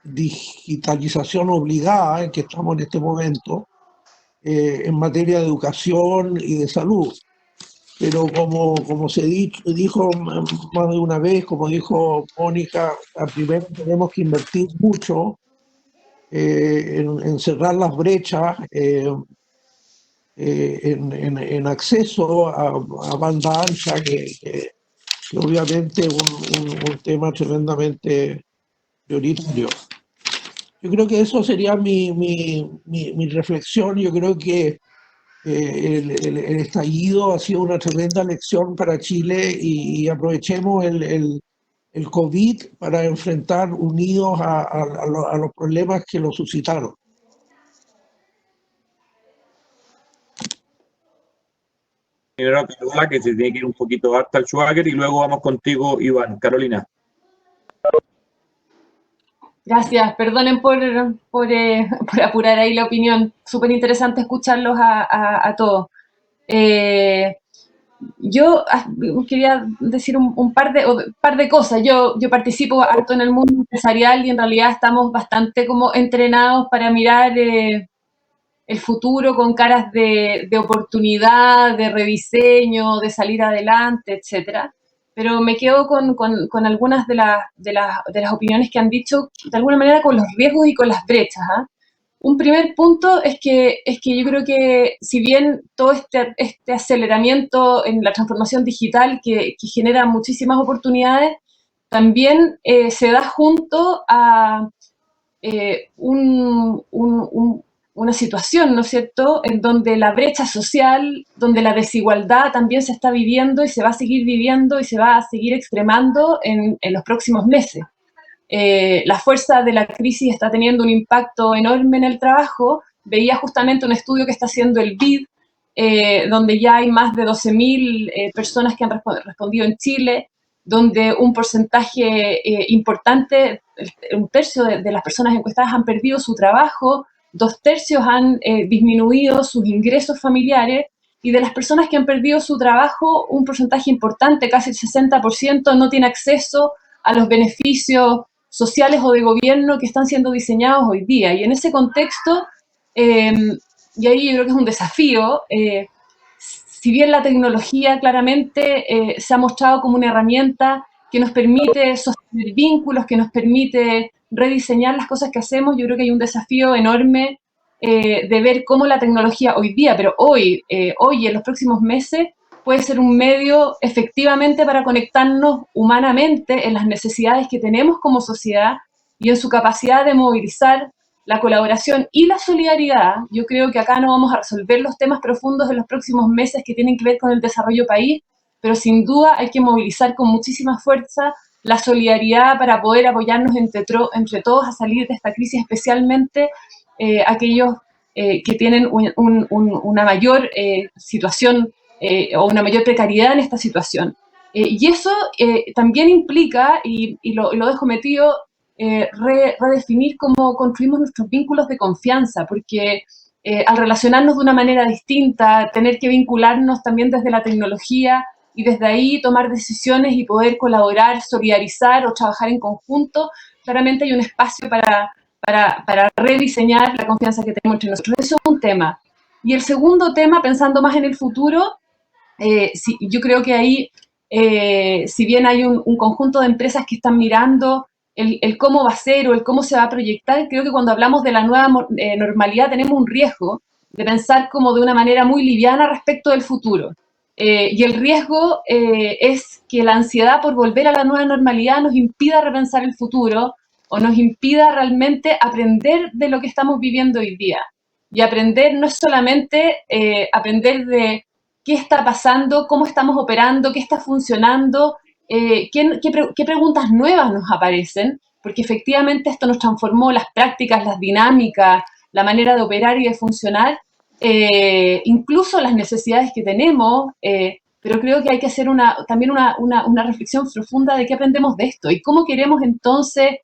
digitalización obligada en que estamos en este momento en materia de educación y de salud. Pero como se dijo más de una vez, como dijo Mónica, primero tenemos que invertir mucho en cerrar las brechas, en acceso a banda ancha, que obviamente es un tema tremendamente prioritario. Yo creo que eso sería mi reflexión. Yo creo que el estallido ha sido una tremenda lección para Chile y aprovechemos el COVID para enfrentar unidos a los problemas que lo suscitaron.
Señora Carola, que se tiene que ir un poquito hasta el Schwager, y luego vamos contigo, Iván. Carolina.
Gracias, perdonen por apurar ahí la opinión. Súper interesante escucharlos a todos. Yo quería decir un par de cosas. Yo participo harto en el mundo empresarial y en realidad estamos bastante como entrenados para mirar el futuro con caras de oportunidad, de rediseño, de salir adelante, etcétera. Pero me quedo con algunas de las opiniones que han dicho, de alguna manera con los riesgos y con las brechas. Un primer punto es que yo creo que si bien todo este aceleramiento en la transformación digital que genera muchísimas oportunidades, también se da junto a una situación, ¿no es cierto?, en donde la brecha social, donde la desigualdad también se está viviendo y se va a seguir viviendo y se va a seguir extremando en los próximos meses. La fuerza de la crisis está teniendo un impacto enorme en el trabajo. Veía justamente un estudio que está haciendo el BID, donde ya hay más de 12.000 personas que han respondido en Chile, donde un porcentaje importante, un tercio de las personas encuestadas han perdido su trabajo, 2/3 han disminuido sus ingresos familiares, y de las personas que han perdido su trabajo, un porcentaje importante, casi el 60%, no tiene acceso a los beneficios sociales o de gobierno que están siendo diseñados hoy día. Y en ese contexto, y ahí yo creo que es un desafío, si bien la tecnología claramente se ha mostrado como una herramienta que nos permite sostener vínculos, que nos permite rediseñar las cosas que hacemos, yo creo que hay un desafío enorme de ver cómo la tecnología hoy día, pero hoy y en los próximos meses, puede ser un medio efectivamente para conectarnos humanamente en las necesidades que tenemos como sociedad y en su capacidad de movilizar la colaboración y la solidaridad. Yo creo que acá no vamos a resolver los temas profundos de los próximos meses que tienen que ver con el desarrollo país, pero sin duda hay que movilizar con muchísima fuerza la solidaridad para poder apoyarnos entre todos a salir de esta crisis, especialmente aquellos que tienen una mayor situación o una mayor precariedad en esta situación. Y eso también implica, y lo dejo metido, redefinir cómo construimos nuestros vínculos de confianza, porque al relacionarnos de una manera distinta, tener que vincularnos también desde la tecnología y desde ahí tomar decisiones y poder colaborar, solidarizar o trabajar en conjunto, claramente hay un espacio para rediseñar la confianza que tenemos entre nosotros. Eso es un tema. Y el segundo tema, pensando más en el futuro, yo creo que ahí, si bien hay un conjunto de empresas que están mirando el cómo va a ser o el cómo se va a proyectar, creo que cuando hablamos de la nueva normalidad tenemos un riesgo de pensar como de una manera muy liviana respecto del futuro. Y el riesgo es que la ansiedad por volver a la nueva normalidad nos impida repensar el futuro o nos impida realmente aprender de lo que estamos viviendo hoy día. Y aprender no es solamente aprender de qué está pasando, cómo estamos operando, qué está funcionando, qué preguntas nuevas nos aparecen, porque efectivamente esto nos transformó las prácticas, las dinámicas, la manera de operar y de funcionar, incluso las necesidades que tenemos, pero creo que hay que hacer también una reflexión profunda de qué aprendemos de esto y cómo queremos entonces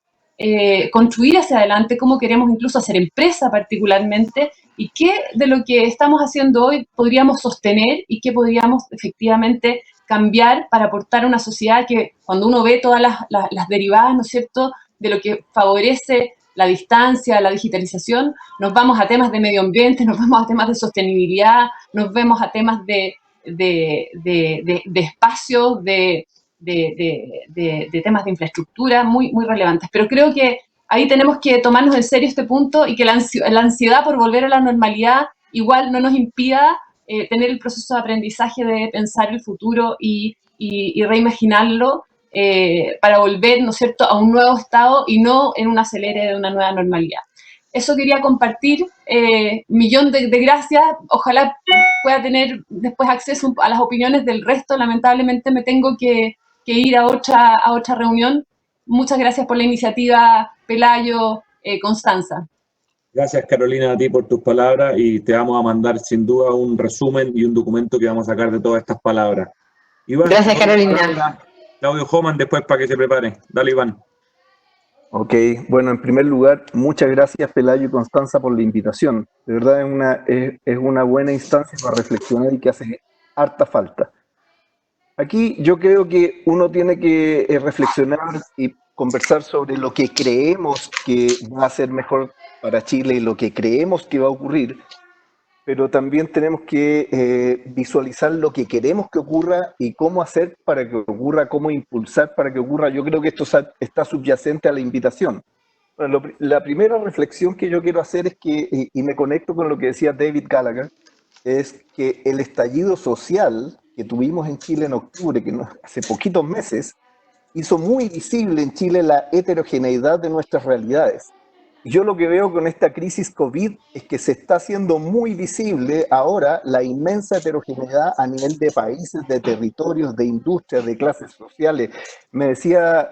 construir hacia adelante, cómo queremos incluso hacer empresa particularmente, y qué de lo que estamos haciendo hoy podríamos sostener y qué podríamos efectivamente cambiar para aportar a una sociedad que cuando uno ve todas las derivadas, ¿no es cierto?, de lo que favorece la distancia, la digitalización, nos vamos a temas de medio ambiente, nos vamos a temas de sostenibilidad, nos vemos a temas de espacios, de temas de infraestructura muy, muy relevantes. Pero creo que ahí tenemos que tomarnos en serio este punto y que la ansiedad por volver a la normalidad igual no nos impida tener el proceso de aprendizaje de pensar el futuro y reimaginarlo para volver, ¿no es cierto?, a un nuevo estado y no en un acelere de una nueva normalidad. Eso quería compartir. Millón de gracias. Ojalá pueda tener después acceso a las opiniones del resto. Lamentablemente me tengo que ir a otra reunión. Muchas gracias por la iniciativa, Pelayo, Constanza.
Gracias, Carolina, a ti por tus palabras y te vamos a mandar sin duda un resumen y un documento que vamos a sacar de todas estas palabras. Iván,
gracias, Carolina.
Claudio Homan después para que se prepare. Dale, Iván.
Ok, bueno, en primer lugar, muchas gracias Pelayo y Constanza por la invitación. De verdad es una buena instancia para reflexionar y que hace harta falta. Aquí yo creo que uno tiene que reflexionar y conversar sobre lo que creemos que va a ser mejor para Chile y lo que creemos que va a ocurrir, pero también tenemos que visualizar lo que queremos que ocurra y cómo hacer para que ocurra, cómo impulsar para que ocurra. Yo creo que esto está subyacente a la invitación. Bueno, la primera reflexión que yo quiero hacer es que, y me conecto con lo que decía David Gallagher, es que el estallido social que tuvimos en Chile en octubre, que hace poquitos meses, hizo muy visible en Chile la heterogeneidad de nuestras realidades. Yo lo que veo con esta crisis COVID es que se está haciendo muy visible ahora la inmensa heterogeneidad a nivel de países, de territorios, de industrias, de clases sociales. Me decía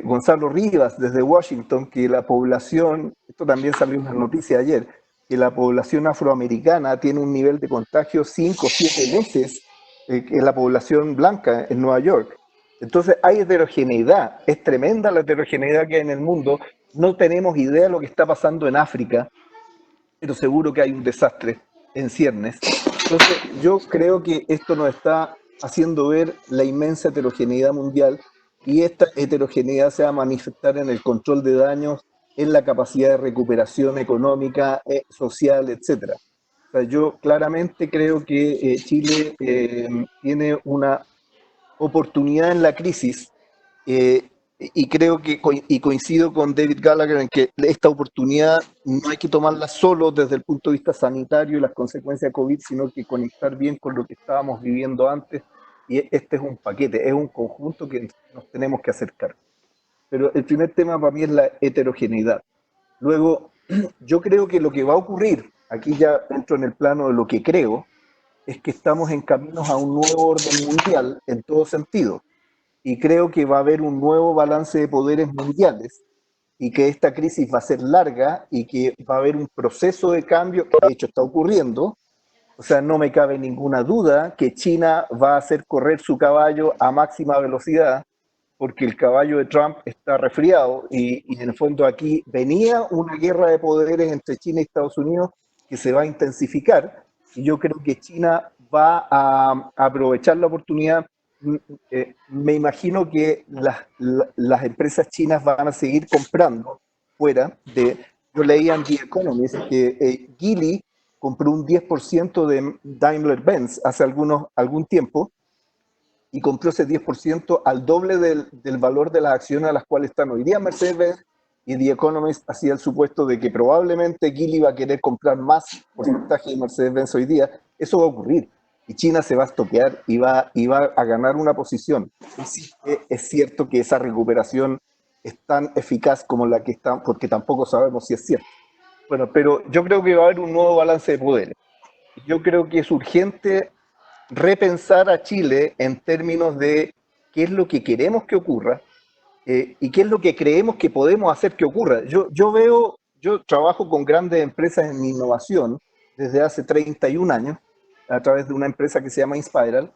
Gonzalo Rivas desde Washington que la población, esto también salió en una noticia ayer, que la población afroamericana tiene un nivel de contagio 5 o 7 veces que la población blanca en Nueva York. Entonces hay heterogeneidad, es tremenda la heterogeneidad que hay en el mundo. No tenemos idea de lo que está pasando en África, pero seguro que hay un desastre en ciernes. Entonces yo creo que esto nos está haciendo ver la inmensa heterogeneidad mundial y esta heterogeneidad se va a manifestar en el control de daños, en la capacidad de recuperación económica, social, etc. O sea, yo claramente creo que Chile tiene una oportunidad en la crisis y creo que coincido con David Gallagher en que esta oportunidad no hay que tomarla solo desde el punto de vista sanitario y las consecuencias de COVID, sino que conectar bien con lo que estábamos viviendo antes, y este es un paquete, es un conjunto que nos tenemos que acercar. Pero el primer tema para mí es la heterogeneidad. Luego, yo creo que lo que va a ocurrir, aquí ya entro en el plano de lo que creo, es que estamos en caminos a un nuevo orden mundial en todo sentido. Y creo que va a haber un nuevo balance de poderes mundiales y que esta crisis va a ser larga y que va a haber un proceso de cambio que de hecho está ocurriendo. O sea, no me cabe ninguna duda que China va a hacer correr su caballo a máxima velocidad porque el caballo de Trump está resfriado y en el fondo aquí venía una guerra de poderes entre China y Estados Unidos que se va a intensificar y yo creo que China va a aprovechar la oportunidad. Me imagino que las empresas chinas van a seguir comprando fuera de... Yo leía en The Economist que Geely compró un 10% de Daimler-Benz hace algún tiempo y compró ese 10% al doble del valor de las acciones a las cuales están hoy día Mercedes-Benz, y The Economist hacía el supuesto de que probablemente Geely va a querer comprar más porcentaje de Mercedes-Benz hoy día. Eso va a ocurrir. Y China se va a estoquear y va a ganar una posición. Y sí, es cierto que esa recuperación es tan eficaz como la que está, porque tampoco sabemos si es cierto. Bueno, pero yo creo que va a haber un nuevo balance de poderes. Yo creo que es urgente repensar a Chile en términos de qué es lo que queremos que ocurra y qué es lo que creemos que podemos hacer que ocurra. Yo trabajo con grandes empresas en innovación desde hace 31 años, a través de una empresa que se llama Inspiral,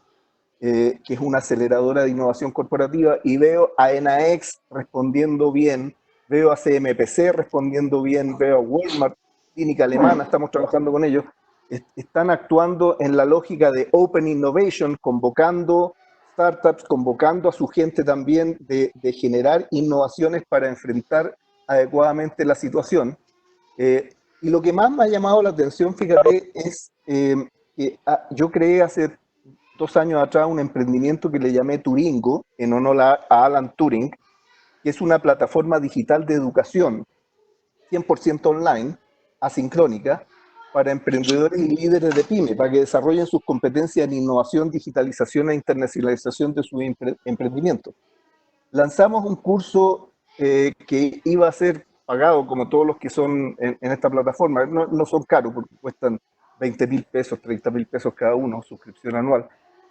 que es una aceleradora de innovación corporativa, y veo a NAEX respondiendo bien, veo a CMPC respondiendo bien, veo a Walmart, clínica alemana, estamos trabajando con ellos, están actuando en la lógica de Open Innovation, convocando startups, convocando a su gente también de generar innovaciones para enfrentar adecuadamente la situación. Y lo que más me ha llamado la atención, fíjate, es que yo creé hace 2 años atrás un emprendimiento que le llamé Turingo, en honor a Alan Turing, que es una plataforma digital de educación 100% online, asincrónica, para emprendedores y líderes de pyme, para que desarrollen sus competencias en innovación, digitalización e internacionalización de sus emprendimientos. Lanzamos un curso que iba a ser pagado, como todos los que son en esta plataforma. No son caros, porque cuestan 20.000 pesos, 30.000 pesos cada uno, suscripción anual.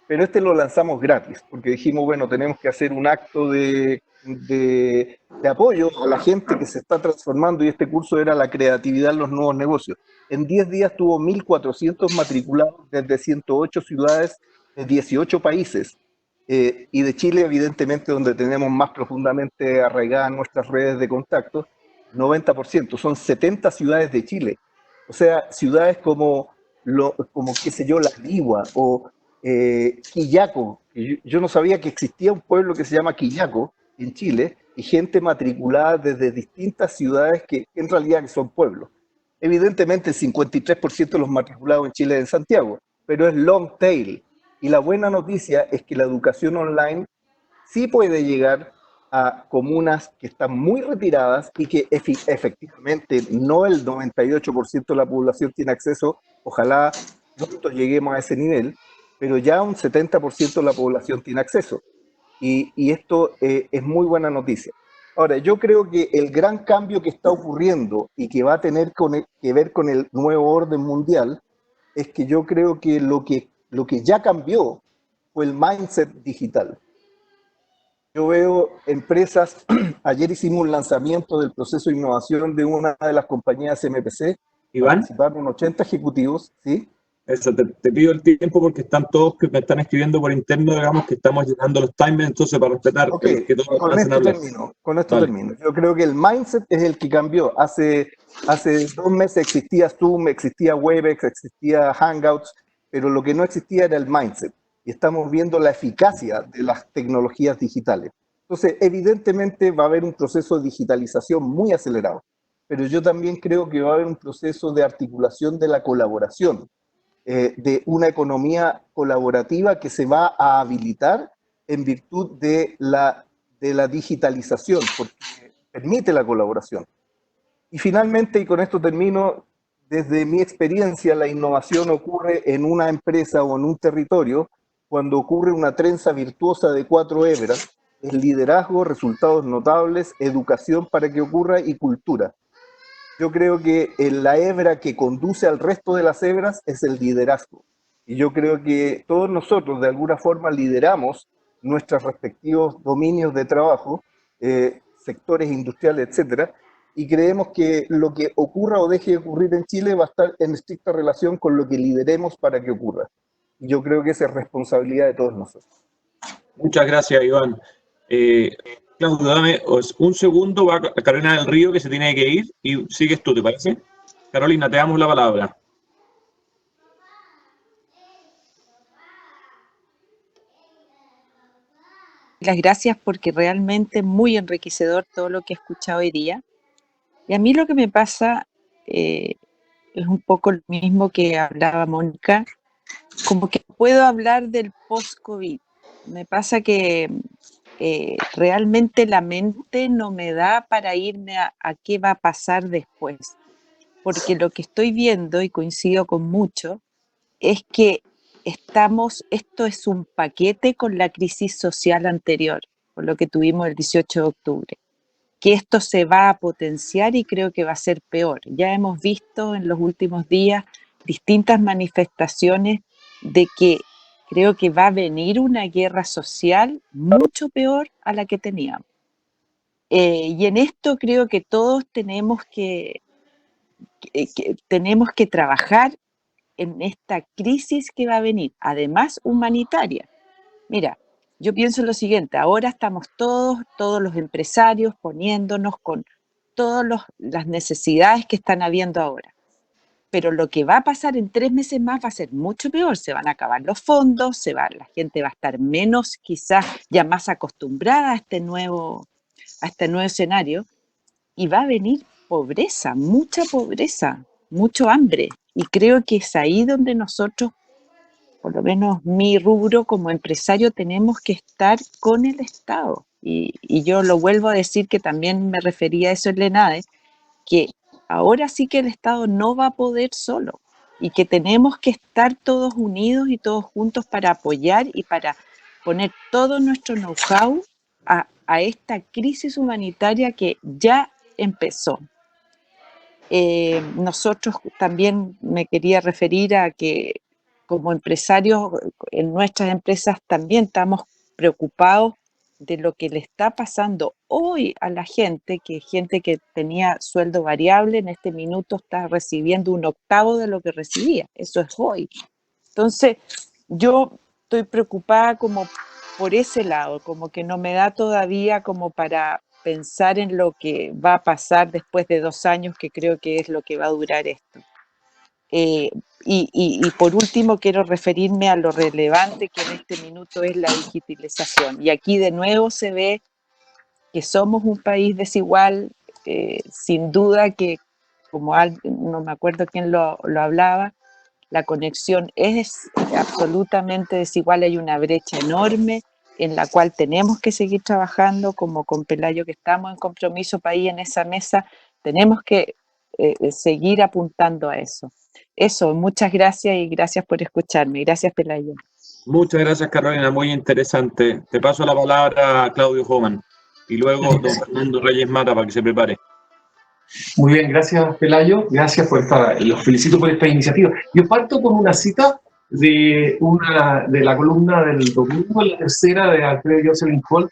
Pero este lo lanzamos gratis, porque dijimos, bueno, tenemos que hacer un acto de apoyo a la gente que se está transformando, y este curso era la creatividad en los nuevos negocios. En 10 días tuvo 1.400 matriculados desde 108 ciudades de 18 países. Y de Chile, evidentemente, donde tenemos más profundamente arraigadas nuestras redes de contacto, 90%, son 70 ciudades de Chile. O sea, ciudades como qué sé yo, La Ligua o Quillaco. Yo no sabía que existía un pueblo que se llama Quillaco en Chile, y gente matriculada desde distintas ciudades que en realidad son pueblos. Evidentemente el 53% de los matriculados en Chile es en Santiago, pero es long tail. Y la buena noticia es que la educación online sí puede llegar a comunas que están muy retiradas y que efectivamente no el 98% de la población tiene acceso. Ojalá nosotros lleguemos a ese nivel, pero ya un 70% de la población tiene acceso. Y esto es muy buena noticia. Ahora, yo creo que el gran cambio que está ocurriendo y que va a tener que ver con el nuevo orden mundial es que yo creo que lo que ya cambió fue el mindset digital. Yo veo empresas, ayer hicimos un lanzamiento del proceso de innovación de una de las compañías MPC,
Iván,
participaron 80 ejecutivos, ¿sí?
eso, te pido el tiempo porque están todos que me están escribiendo por interno, digamos que estamos llegando a los timers, entonces para respetar que todos alcancen a hablar.
Con esto termino. Yo creo que el mindset es el que cambió. Hace 2 meses existía Zoom, existía Webex, existía Hangouts, pero lo que no existía era el mindset. Y estamos viendo la eficacia de las tecnologías digitales. Entonces, evidentemente va a haber un proceso de digitalización muy acelerado, pero yo también creo que va a haber un proceso de articulación de la colaboración, de una economía colaborativa que se va a habilitar en virtud de la digitalización, porque permite la colaboración. Y finalmente, y con esto termino, desde mi experiencia, la innovación ocurre en una empresa o en un territorio cuando ocurre una trenza virtuosa de 4 hebras: es liderazgo, resultados notables, educación para que ocurra y cultura. Yo creo que la hebra que conduce al resto de las hebras es el liderazgo. Y yo creo que todos nosotros de alguna forma lideramos nuestros respectivos dominios de trabajo, sectores industriales, etcétera, y creemos que lo que ocurra o deje de ocurrir en Chile va a estar en estricta relación con lo que lideremos para que ocurra. Y yo creo que esa es responsabilidad de todos nosotros.
Muchas gracias, Iván. Claudio, dame un segundo, va Carolina del Río, que se tiene que ir, y sigues tú, ¿te parece? Carolina, te damos la palabra.
Las gracias, porque realmente muy enriquecedor todo lo que he escuchado hoy día. Y a mí lo que me pasa es un poco lo mismo que hablaba Mónica, como que puedo hablar del post-COVID. Me pasa que realmente la mente no me da para irme a qué va a pasar después, porque lo que estoy viendo, y coincido con mucho, es que esto es un paquete con la crisis social anterior, con lo que tuvimos el 18 de octubre, que esto se va a potenciar y creo que va a ser peor. Ya hemos visto en los últimos días distintas manifestaciones de que creo que va a venir una guerra social mucho peor a la que teníamos. Y en esto creo que todos tenemos que trabajar en esta crisis que va a venir, además humanitaria. Mira, yo pienso lo siguiente: ahora estamos todos los empresarios poniéndonos con todas las necesidades que están habiendo ahora. pero lo que va a pasar en 3 meses más va a ser mucho peor. Se van a acabar los fondos, la gente va a estar menos, quizás ya más acostumbrada a este nuevo escenario, y va a venir pobreza, mucho hambre. Y creo que es ahí donde nosotros, por lo menos mi rubro como empresario, tenemos que estar con el Estado. Y yo lo vuelvo a decir, que también me refería a eso en Lenade, que ahora sí que el Estado no va a poder solo y que tenemos que estar todos unidos y todos juntos para apoyar y para poner todo nuestro know-how a esta crisis humanitaria que ya empezó. Nosotros también me quería referir a que como empresarios en nuestras empresas también estamos preocupados de lo que le está pasando hoy a la gente que tenía sueldo variable en este minuto está recibiendo 1/8 de lo que recibía. Eso es hoy. Entonces, yo estoy preocupada como por ese lado, como que no me da todavía como para pensar en lo que va a pasar después de 2 años, que creo que es lo que va a durar esto. Y por último quiero referirme a lo relevante que en este minuto es la digitalización. Y aquí de nuevo se ve que somos un país desigual, sin duda que, como no me acuerdo quién lo hablaba, la conexión es absolutamente desigual, hay una brecha enorme en la cual tenemos que seguir trabajando, como con Pelayo que estamos en Compromiso País en esa mesa, tenemos que seguir apuntando a eso. Eso, muchas gracias y gracias por escucharme. Gracias, Pelayo.
Muchas gracias, Carolina, muy interesante. Te paso la palabra a Claudio Homan y luego don Fernando Reyes Mata para que se prepare.
Muy bien, gracias, Pelayo. Gracias por los felicito por esta iniciativa. Yo parto con una cita de la columna del domingo, la tercera, de Alfred Jocelyn Hall.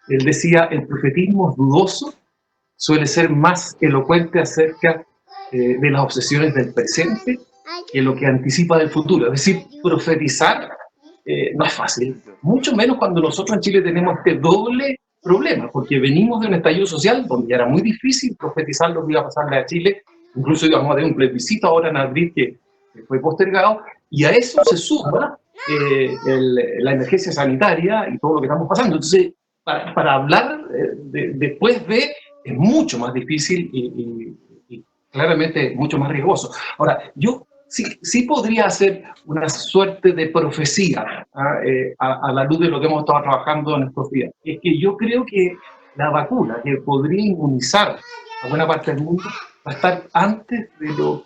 Él decía: el profetismo dudoso suele ser más elocuente acerca de las obsesiones del presente que lo que anticipa del futuro. Es decir, profetizar no es fácil, mucho menos cuando nosotros en Chile tenemos este doble problema, porque venimos de un estallido social donde ya era muy difícil profetizar lo que iba a pasarle a Chile, incluso íbamos a tener un plebiscito ahora en abril que fue postergado, y a eso se suma la emergencia sanitaria y todo lo que estamos pasando. Entonces, para hablar después de, es mucho más difícil y claramente mucho más riesgoso. Ahora, yo sí podría hacer una suerte de profecía a la luz de lo que hemos estado trabajando en estos días. Es que yo creo que la vacuna que podría inmunizar a buena parte del mundo va a estar antes de lo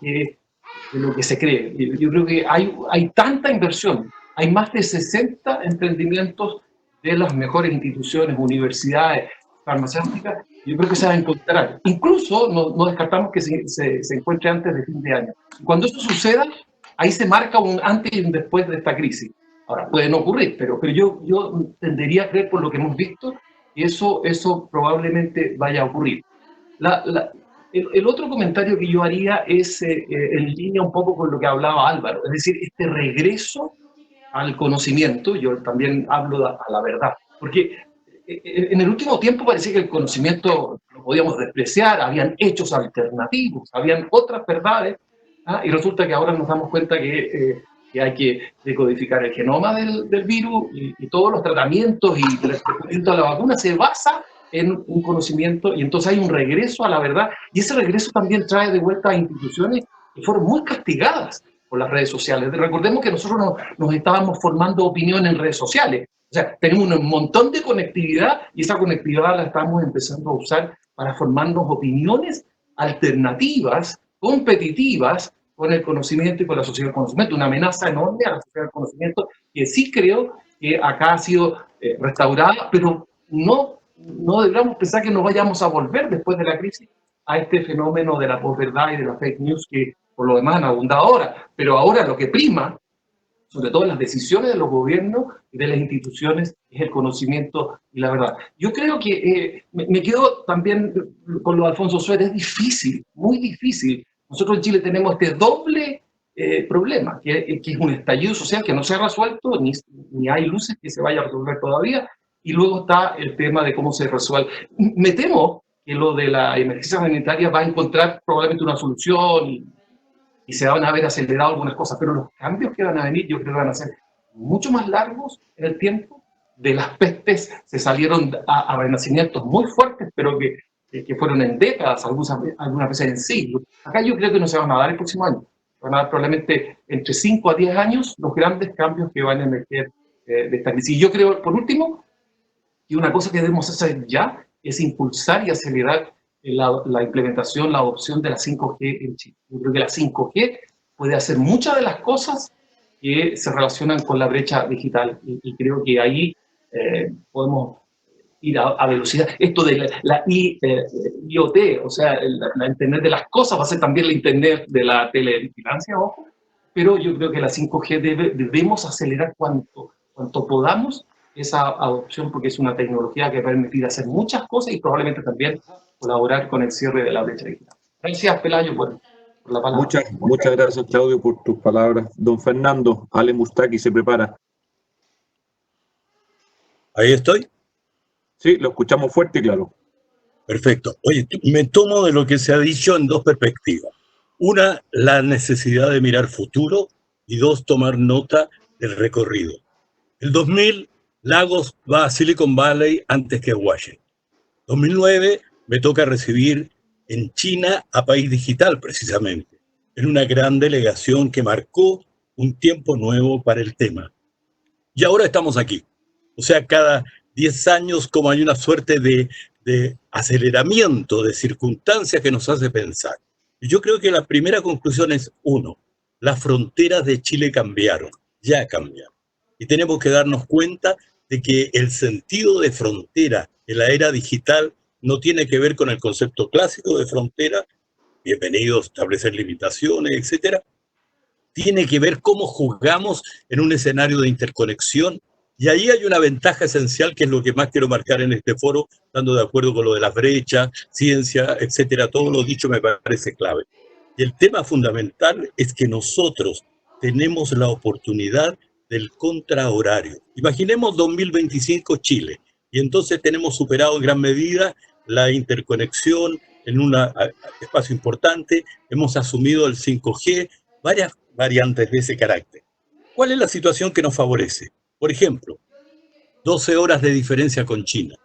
que se cree. Yo creo que hay tanta inversión, hay más de 60 emprendimientos de las mejores instituciones, universidades, farmacéuticas. Yo creo que se va a encontrar. Incluso no descartamos que se encuentre antes de fin de año. Cuando eso suceda, ahí se marca un antes y un después de esta crisis. Ahora, puede no ocurrir, pero yo tendería a creer, por lo que hemos visto, que eso probablemente vaya a ocurrir. El otro comentario que yo haría es en línea un poco con lo que hablaba Álvaro, es decir, este regreso al conocimiento. Yo también hablo a la verdad, porque en el último tiempo parecía que el conocimiento lo podíamos despreciar, habían hechos alternativos, habían otras verdades, y resulta que ahora nos damos cuenta que hay que decodificar el genoma del virus y todos los tratamientos y el tratamiento de la vacuna se basa en un conocimiento, y entonces hay un regreso a la verdad, y ese regreso también trae de vuelta a instituciones que fueron muy castigadas por las redes sociales. Recordemos que nosotros nos estábamos formando opinión en redes sociales. O sea, tenemos un montón de conectividad y esa conectividad la estamos empezando a usar para formarnos opiniones alternativas, competitivas con el conocimiento y con la sociedad del conocimiento. Una amenaza enorme a la sociedad del conocimiento que sí creo que acá ha sido restaurada, pero no deberíamos pensar que nos vayamos a volver después de la crisis a este fenómeno de la posverdad y de la fake news que por lo demás han abundado ahora. Pero ahora lo que prima, sobre todo en las decisiones de los gobiernos y de las instituciones, es el conocimiento y la verdad. Yo creo que me quedo también con lo de Alfonso Suárez. Es difícil, muy difícil. Nosotros en Chile tenemos este doble problema, que es un estallido social que no se ha resuelto, ni hay luces que se vaya a resolver todavía, y luego está el tema de cómo se resuelve. Me temo que lo de la emergencia sanitaria va a encontrar probablemente una solución, y se van a ver acelerados algunas cosas, pero los cambios que van a venir yo creo que van a ser mucho más largos en el tiempo. De las pestes se salieron a renacimientos muy fuertes, pero que fueron en décadas, algunas veces en siglos. Acá yo creo que no se van a dar el próximo año. Van a dar probablemente entre 5 a 10 años los grandes cambios que van a emerger de esta crisis. Y yo creo, por último, que una cosa que debemos hacer ya es impulsar y acelerar la implementación, la adopción de la 5G en Chile. Yo creo que la 5G puede hacer muchas de las cosas que se relacionan con la brecha digital y creo que ahí podemos ir a velocidad. Esto de la IoT, o sea, la Internet de las cosas va a ser también la Internet de la televigilancia, ojo, pero yo creo que la 5G debemos acelerar cuanto podamos esa adopción porque es una tecnología que va a permitir hacer muchas cosas y probablemente también colaborar con el cierre de la brecha digital. Gracias, Pelayo, por la palabra.
Muchas gracias, Claudio, por tus palabras. Don Fernando, Ale Mustaki se prepara.
¿Ahí estoy?
Sí, lo escuchamos fuerte y claro.
Perfecto. Oye, me tomo de lo que se ha dicho en dos perspectivas. Una, la necesidad de mirar futuro y dos, tomar nota del recorrido. El 2000, Lagos va a Silicon Valley antes que a Washington. 2009, me toca recibir en China a País Digital, precisamente, en una gran delegación que marcó un tiempo nuevo para el tema. Y ahora estamos aquí. O sea, cada 10 años como hay una suerte de aceleramiento de circunstancias que nos hace pensar. Y yo creo que la primera conclusión es, uno, las fronteras de Chile cambiaron, ya cambiaron. Y tenemos que darnos cuenta de que el sentido de frontera en la era digital no tiene que ver con el concepto clásico de frontera, bienvenido a establecer limitaciones, etcétera. Tiene que ver cómo jugamos en un escenario de interconexión. Y ahí hay una ventaja esencial, que es lo que más quiero marcar en este foro, estando de acuerdo con lo de las brechas, ciencia, etcétera. Todo lo dicho me parece clave. Y el tema fundamental es que nosotros tenemos la oportunidad del contrahorario. Imaginemos 2025 Chile, y entonces tenemos superado en gran medida la interconexión en un espacio importante, hemos asumido el 5G, varias variantes de ese carácter. ¿Cuál es la situación que nos favorece? Por ejemplo, 12 horas de diferencia con China,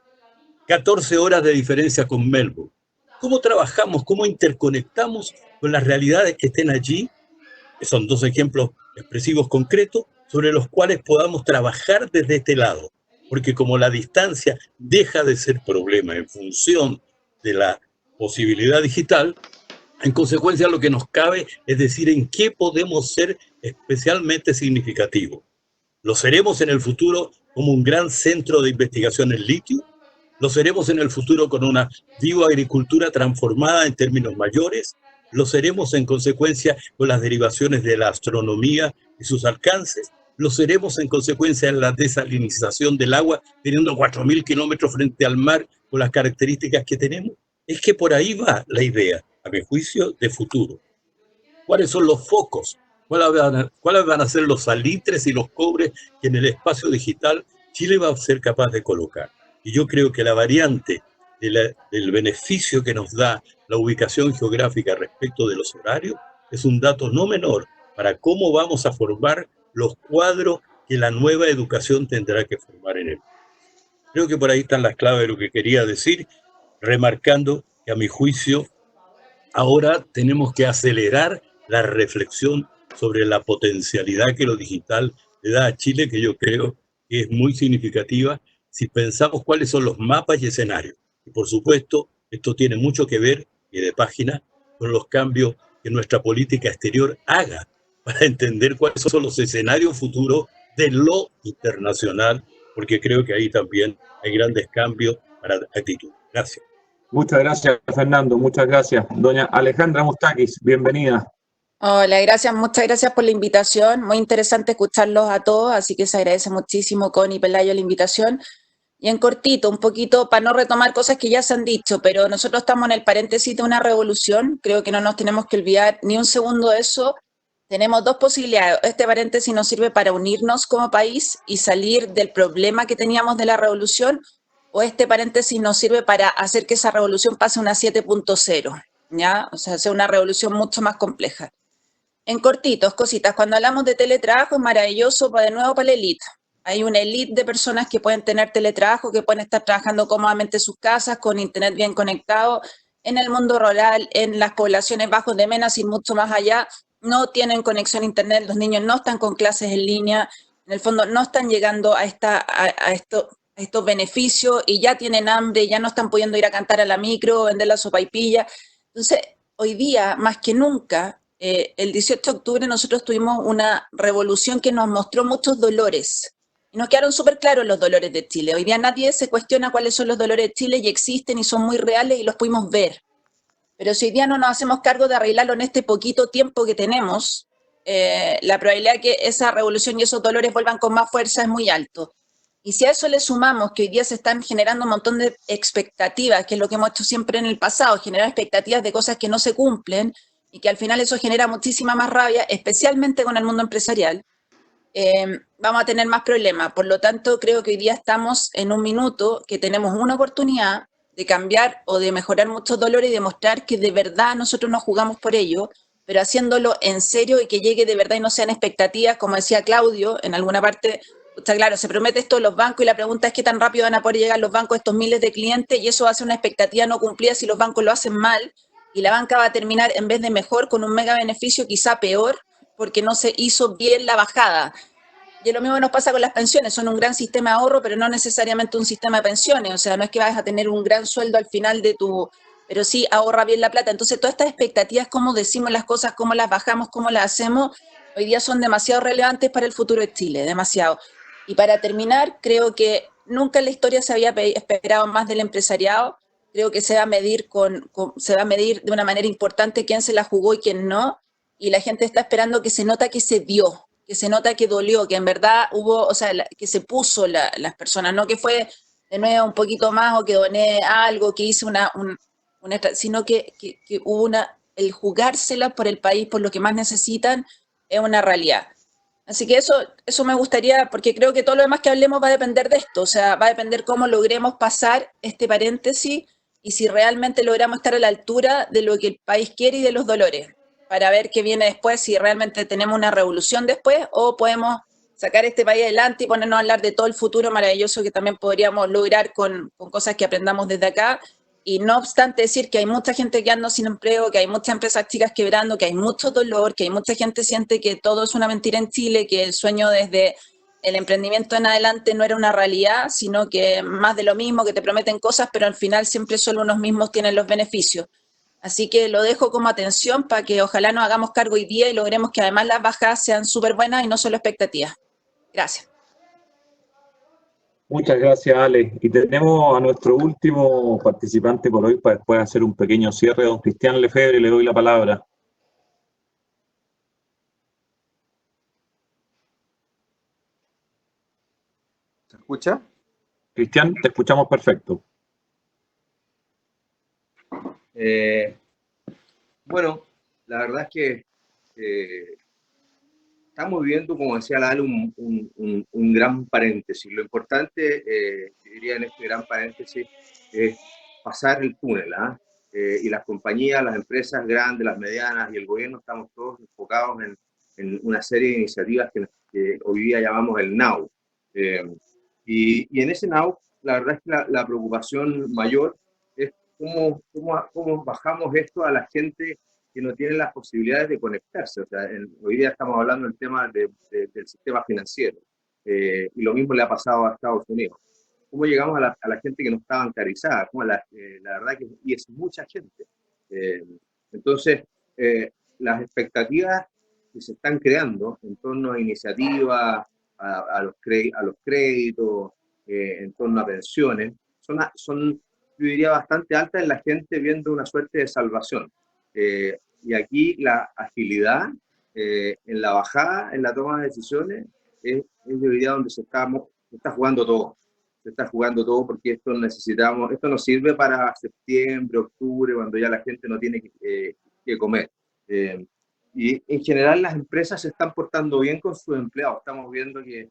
14 horas de diferencia con Melbourne. ¿Cómo trabajamos, cómo interconectamos con las realidades que estén allí? Son dos ejemplos expresivos concretos sobre los cuales podamos trabajar desde este lado. Porque como la distancia deja de ser problema en función de la posibilidad digital, en consecuencia lo que nos cabe es decir en qué podemos ser especialmente significativos. ¿Lo seremos en el futuro como un gran centro de investigación en litio? ¿Lo seremos en el futuro con una bioagricultura transformada en términos mayores? ¿Lo seremos en consecuencia con las derivaciones de la astronomía y sus alcances? ¿Lo seremos en consecuencia en la desalinización del agua, teniendo 4.000 kilómetros frente al mar con las características que tenemos? Es que por ahí va la idea, a mi juicio, de futuro. ¿Cuáles son los focos? ¿Cuáles van a ser los salitres y los cobres que en el espacio digital Chile va a ser capaz de colocar? Y yo creo que la variante del beneficio que nos da la ubicación geográfica respecto de los horarios es un dato no menor para cómo vamos a formar los cuadros que la nueva educación tendrá que formar en él. Creo que por ahí están las claves de lo que quería decir, remarcando que a mi juicio ahora tenemos que acelerar la reflexión sobre la potencialidad que lo digital le da a Chile, que yo creo que es muy significativa si pensamos cuáles son los mapas y escenarios. Y por supuesto, esto tiene mucho que ver, y de página, con los cambios que nuestra política exterior haga para entender cuáles son los escenarios futuros de lo internacional, porque creo que ahí también hay grandes cambios para actitud. Gracias.
Muchas gracias, Fernando. Muchas gracias. Doña Alejandra Mustakis, bienvenida.
Hola, gracias, muchas gracias por la invitación. Muy interesante escucharlos a todos, así que se agradece muchísimo, Connie, Pelayo, la invitación. Y en cortito, un poquito, para no retomar cosas que ya se han dicho, pero nosotros estamos en el paréntesis de una revolución. Creo que no nos tenemos que olvidar ni un segundo de eso. Tenemos dos posibilidades. Este paréntesis nos sirve para unirnos como país y salir del problema que teníamos de la revolución, o este paréntesis nos sirve para hacer que esa revolución pase a una 7.0, ¿ya? O sea, sea una revolución mucho más compleja. En cortitos, cositas. Cuando hablamos de teletrabajo es maravilloso, de nuevo para la élite. Hay una élite de personas que pueden tener teletrabajo, que pueden estar trabajando cómodamente en sus casas, con internet bien conectado, en el mundo rural, en las poblaciones bajos de Mena, sin mucho más allá, no tienen conexión a internet, los niños no están con clases en línea, en el fondo no están llegando a estos beneficios y ya tienen hambre, ya no están pudiendo ir a cantar a la micro, vender la sopaipilla. Entonces, hoy día, más que nunca, el 18 de octubre nosotros tuvimos una revolución que nos mostró muchos dolores. Y nos quedaron súper claros los dolores de Chile. Hoy día nadie se cuestiona cuáles son los dolores de Chile y existen y son muy reales y los pudimos ver. Pero si hoy día no nos hacemos cargo de arreglarlo en este poquito tiempo que tenemos, la probabilidad de que esa revolución y esos dolores vuelvan con más fuerza es muy alto. Y si a eso le sumamos que hoy día se están generando un montón de expectativas, que es lo que hemos hecho siempre en el pasado, generar expectativas de cosas que no se cumplen y que al final eso genera muchísima más rabia, especialmente con el mundo empresarial, vamos a tener más problemas. Por lo tanto, creo que hoy día estamos en un minuto que tenemos una oportunidad de cambiar o de mejorar muchos dolores y demostrar que de verdad nosotros nos jugamos por ello, pero haciéndolo en serio y que llegue de verdad y no sean expectativas, como decía Claudio, en alguna parte, está claro, se promete esto a los bancos y la pregunta es qué tan rápido van a poder llegar los bancos a estos miles de clientes y eso va a ser una expectativa no cumplida si los bancos lo hacen mal y la banca va a terminar en vez de mejor con un mega beneficio quizá peor porque no se hizo bien la bajada. Y lo mismo nos pasa con las pensiones, son un gran sistema de ahorro, pero no necesariamente un sistema de pensiones, o sea, no es que vas a tener un gran sueldo al final de tu, pero sí ahorra bien la plata. Entonces, todas estas expectativas, cómo decimos las cosas, cómo las bajamos, cómo las hacemos, hoy día son demasiado relevantes para el futuro de Chile, demasiado. Y para terminar, creo que nunca en la historia se había esperado más del empresariado, creo que se va a medir de una manera importante quién se la jugó y quién no, y la gente está esperando que se nota que se dio, que se nota que dolió, que en verdad hubo, o sea, que se puso las personas, no que fue de nuevo un poquito más o que doné algo, que hice sino que hubo el jugársela por el país, por lo que más necesitan, es una realidad. Así que eso me gustaría, porque creo que todo lo demás que hablemos va a depender de esto, o sea, va a depender cómo logremos pasar este paréntesis y si realmente logramos estar a la altura de lo que el país quiere y de los dolores, para ver qué viene después, si realmente tenemos una revolución después o podemos sacar este país adelante y ponernos a hablar de todo el futuro maravilloso que también podríamos lograr con cosas que aprendamos desde acá. Y no obstante decir que hay mucha gente quedando sin empleo, que hay muchas empresas chicas quebrando, que hay mucho dolor, que hay mucha gente que siente que todo es una mentira en Chile, que el sueño desde el emprendimiento en adelante no era una realidad, sino que más de lo mismo, que te prometen cosas, pero al final siempre solo unos mismos tienen los beneficios. Así que lo dejo como atención para que ojalá nos hagamos cargo hoy día y logremos que además las bajas sean súper buenas y no solo expectativas. Gracias.
Muchas gracias, Ale. Y tenemos a nuestro último participante por hoy para después hacer un pequeño cierre. Don Cristian Lefebvre, le doy la palabra.
¿Se escucha?
Cristian, te escuchamos perfecto.
Bueno, la verdad es que estamos viviendo, como decía la Ale, un gran paréntesis. Lo importante, yo diría en este gran paréntesis, es pasar el túnel, y las compañías, las empresas grandes, las medianas y el gobierno estamos todos enfocados en una serie de iniciativas que hoy día llamamos el NOW. Y en ese NOW, la verdad es que la preocupación mayor es cómo bajamos esto a la gente que no tiene las posibilidades de conectarse. O sea, hoy día estamos hablando del tema del sistema financiero, y lo mismo le ha pasado a Estados Unidos. ¿Cómo llegamos a la gente que no está bancarizada? La verdad que y es mucha gente. Entonces, las expectativas que se están creando en torno a iniciativas, a los créditos, en torno a pensiones, son, yo diría, bastante altas en la gente viendo una suerte de salvación. Y aquí la agilidad en la bajada, en la toma de decisiones, es yo diría donde se está jugando todo. Se está jugando todo porque esto nos sirve para septiembre, octubre, cuando ya la gente no tiene que comer. Y en general las empresas se están portando bien con sus empleados. Estamos viendo que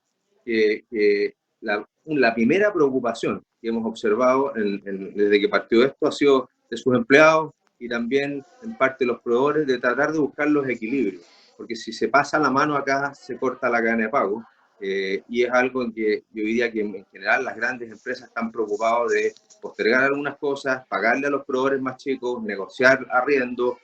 la primera preocupación que hemos observado desde que partió esto ha sido de sus empleados y también en parte los proveedores, de tratar de buscar los equilibrios. porque si se pasa la mano acá, se corta la cadena de pago. Y es algo en que yo diría que en general las grandes empresas están preocupadas de postergar algunas cosas, pagarle a los proveedores más chicos, negociar arriendo,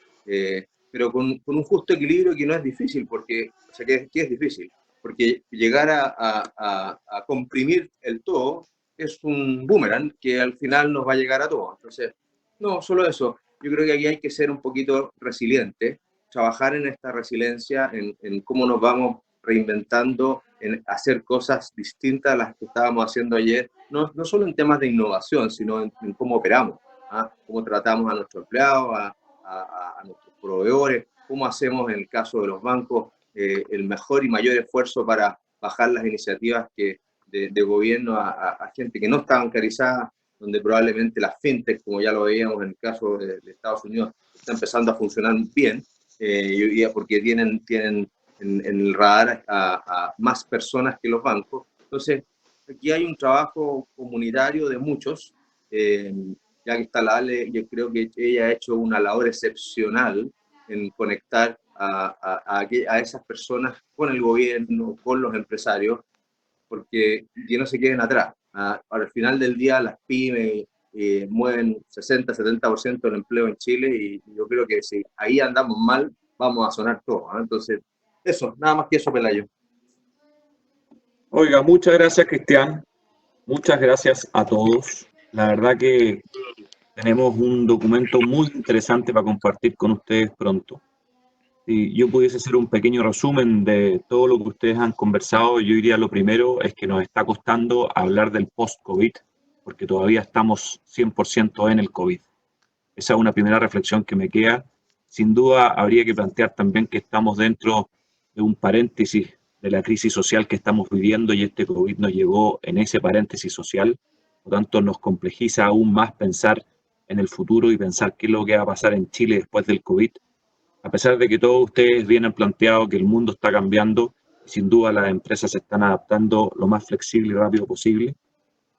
pero con un justo equilibrio que no es difícil, porque, o sea, que es difícil, porque llegar a comprimir el todo es un boomerang que al final nos va a llegar a todos. Entonces, no, solo eso, yo creo que aquí hay que ser un poquito resiliente, trabajar en esta resiliencia, en cómo nos vamos reinventando, en hacer cosas distintas a las que estábamos haciendo ayer, no solo en temas de innovación, sino en cómo operamos, cómo tratamos a nuestros empleados, a nuestros proveedores, cómo hacemos en el caso de los bancos el mejor y mayor esfuerzo para bajar las iniciativas de gobierno a gente que no está bancarizada, donde probablemente las fintech, como ya lo veíamos en el caso de Estados Unidos, está empezando a funcionar bien, porque tienen en el radar a más personas que los bancos. Entonces, aquí hay un trabajo comunitario de muchos, ya que está la Ale, yo creo que ella ha hecho una labor excepcional en conectar a esas personas con el gobierno, con los empresarios, porque que no se queden atrás. Al final del día las pymes mueven 60-70% del empleo en Chile y yo creo que si ahí andamos mal, vamos a sonar todos. Entonces, eso, nada más que eso, Pelayo.
Oiga, muchas gracias, Cristian. Muchas gracias a todos. La verdad que tenemos un documento muy interesante para compartir con ustedes pronto. Si yo pudiese hacer un pequeño resumen de todo lo que ustedes han conversado, yo diría lo primero es que nos está costando hablar del post-COVID, porque todavía estamos 100% en el COVID. Esa es una primera reflexión que me queda. Sin duda, habría que plantear también que estamos dentro de un paréntesis de la crisis social que estamos viviendo y este COVID nos llegó en ese paréntesis social. Por lo tanto, nos complejiza aún más pensar en el futuro y pensar qué es lo que va a pasar en Chile después del COVID. A pesar de que todos ustedes bien han planteado que el mundo está cambiando, sin duda las empresas se están adaptando lo más flexible y rápido posible,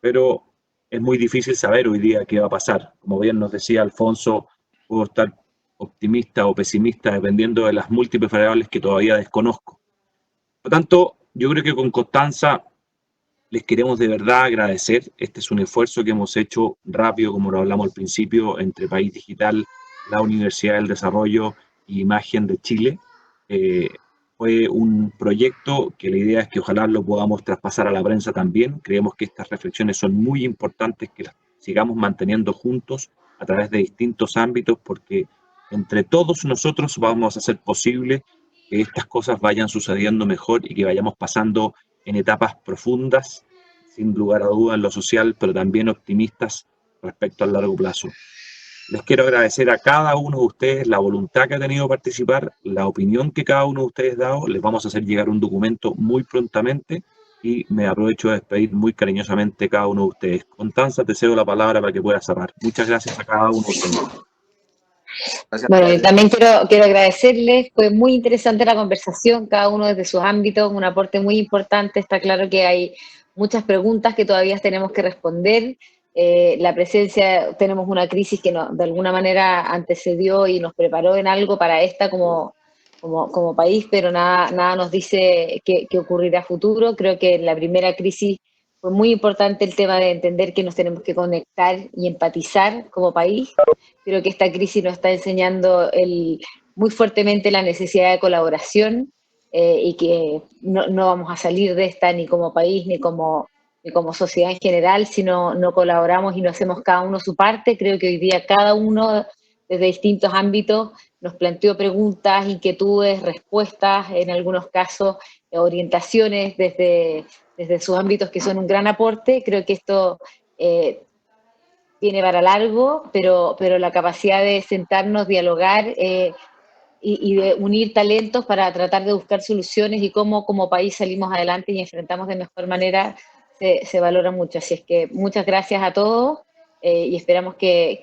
pero es muy difícil saber hoy día qué va a pasar. Como bien nos decía Alfonso, puedo estar optimista o pesimista dependiendo de las múltiples variables que todavía desconozco. Por lo tanto, yo creo que con Constanza les queremos de verdad agradecer. Este es un esfuerzo que hemos hecho rápido, como lo hablamos al principio, entre País Digital, la Universidad del Desarrollo y Imagen de Chile. Fue un proyecto que la idea es que ojalá lo podamos traspasar a la prensa también. Creemos que estas reflexiones son muy importantes, que las sigamos manteniendo juntos a través de distintos ámbitos, porque entre todos nosotros vamos a hacer posible que estas cosas vayan sucediendo mejor y que vayamos pasando en etapas profundas, sin lugar a dudas en lo social, pero también optimistas respecto al largo plazo. Les quiero agradecer a cada uno de ustedes la voluntad que ha tenido de participar, la opinión que cada uno de ustedes ha dado. Les vamos a hacer llegar un documento muy prontamente y me aprovecho de despedir muy cariñosamente a cada uno de ustedes. Constanza, te cedo la palabra para que puedas cerrar. Muchas gracias a cada uno de ustedes.
Bueno, y también quiero agradecerles, fue muy interesante la conversación, cada uno desde sus ámbitos, un aporte muy importante. Está claro que hay muchas preguntas que todavía tenemos que responder. La presencia, tenemos una crisis que de alguna manera antecedió y nos preparó en algo para esta como país, pero nada nos dice qué ocurrirá a futuro. Creo que en la primera crisis fue muy importante el tema de entender que nos tenemos que conectar y empatizar como país. Creo que esta crisis nos está enseñando muy fuertemente la necesidad de colaboración y que no vamos a salir de esta ni como país ni como sociedad en general si no colaboramos y no hacemos cada uno su parte. Creo que hoy día cada uno desde distintos ámbitos nos planteó preguntas, inquietudes, respuestas, en algunos casos orientaciones desde sus ámbitos que son un gran aporte. Creo que esto viene para largo, pero la capacidad de sentarnos, dialogar y de unir talentos para tratar de buscar soluciones y cómo como país salimos adelante y enfrentamos de mejor manera se valora mucho. Así es que muchas gracias a todos y esperamos que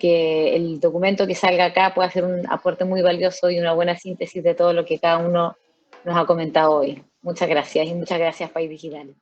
el documento que salga acá pueda ser un aporte muy valioso y una buena síntesis de todo lo que cada uno nos ha comentado hoy. Muchas gracias y muchas gracias, País Digital.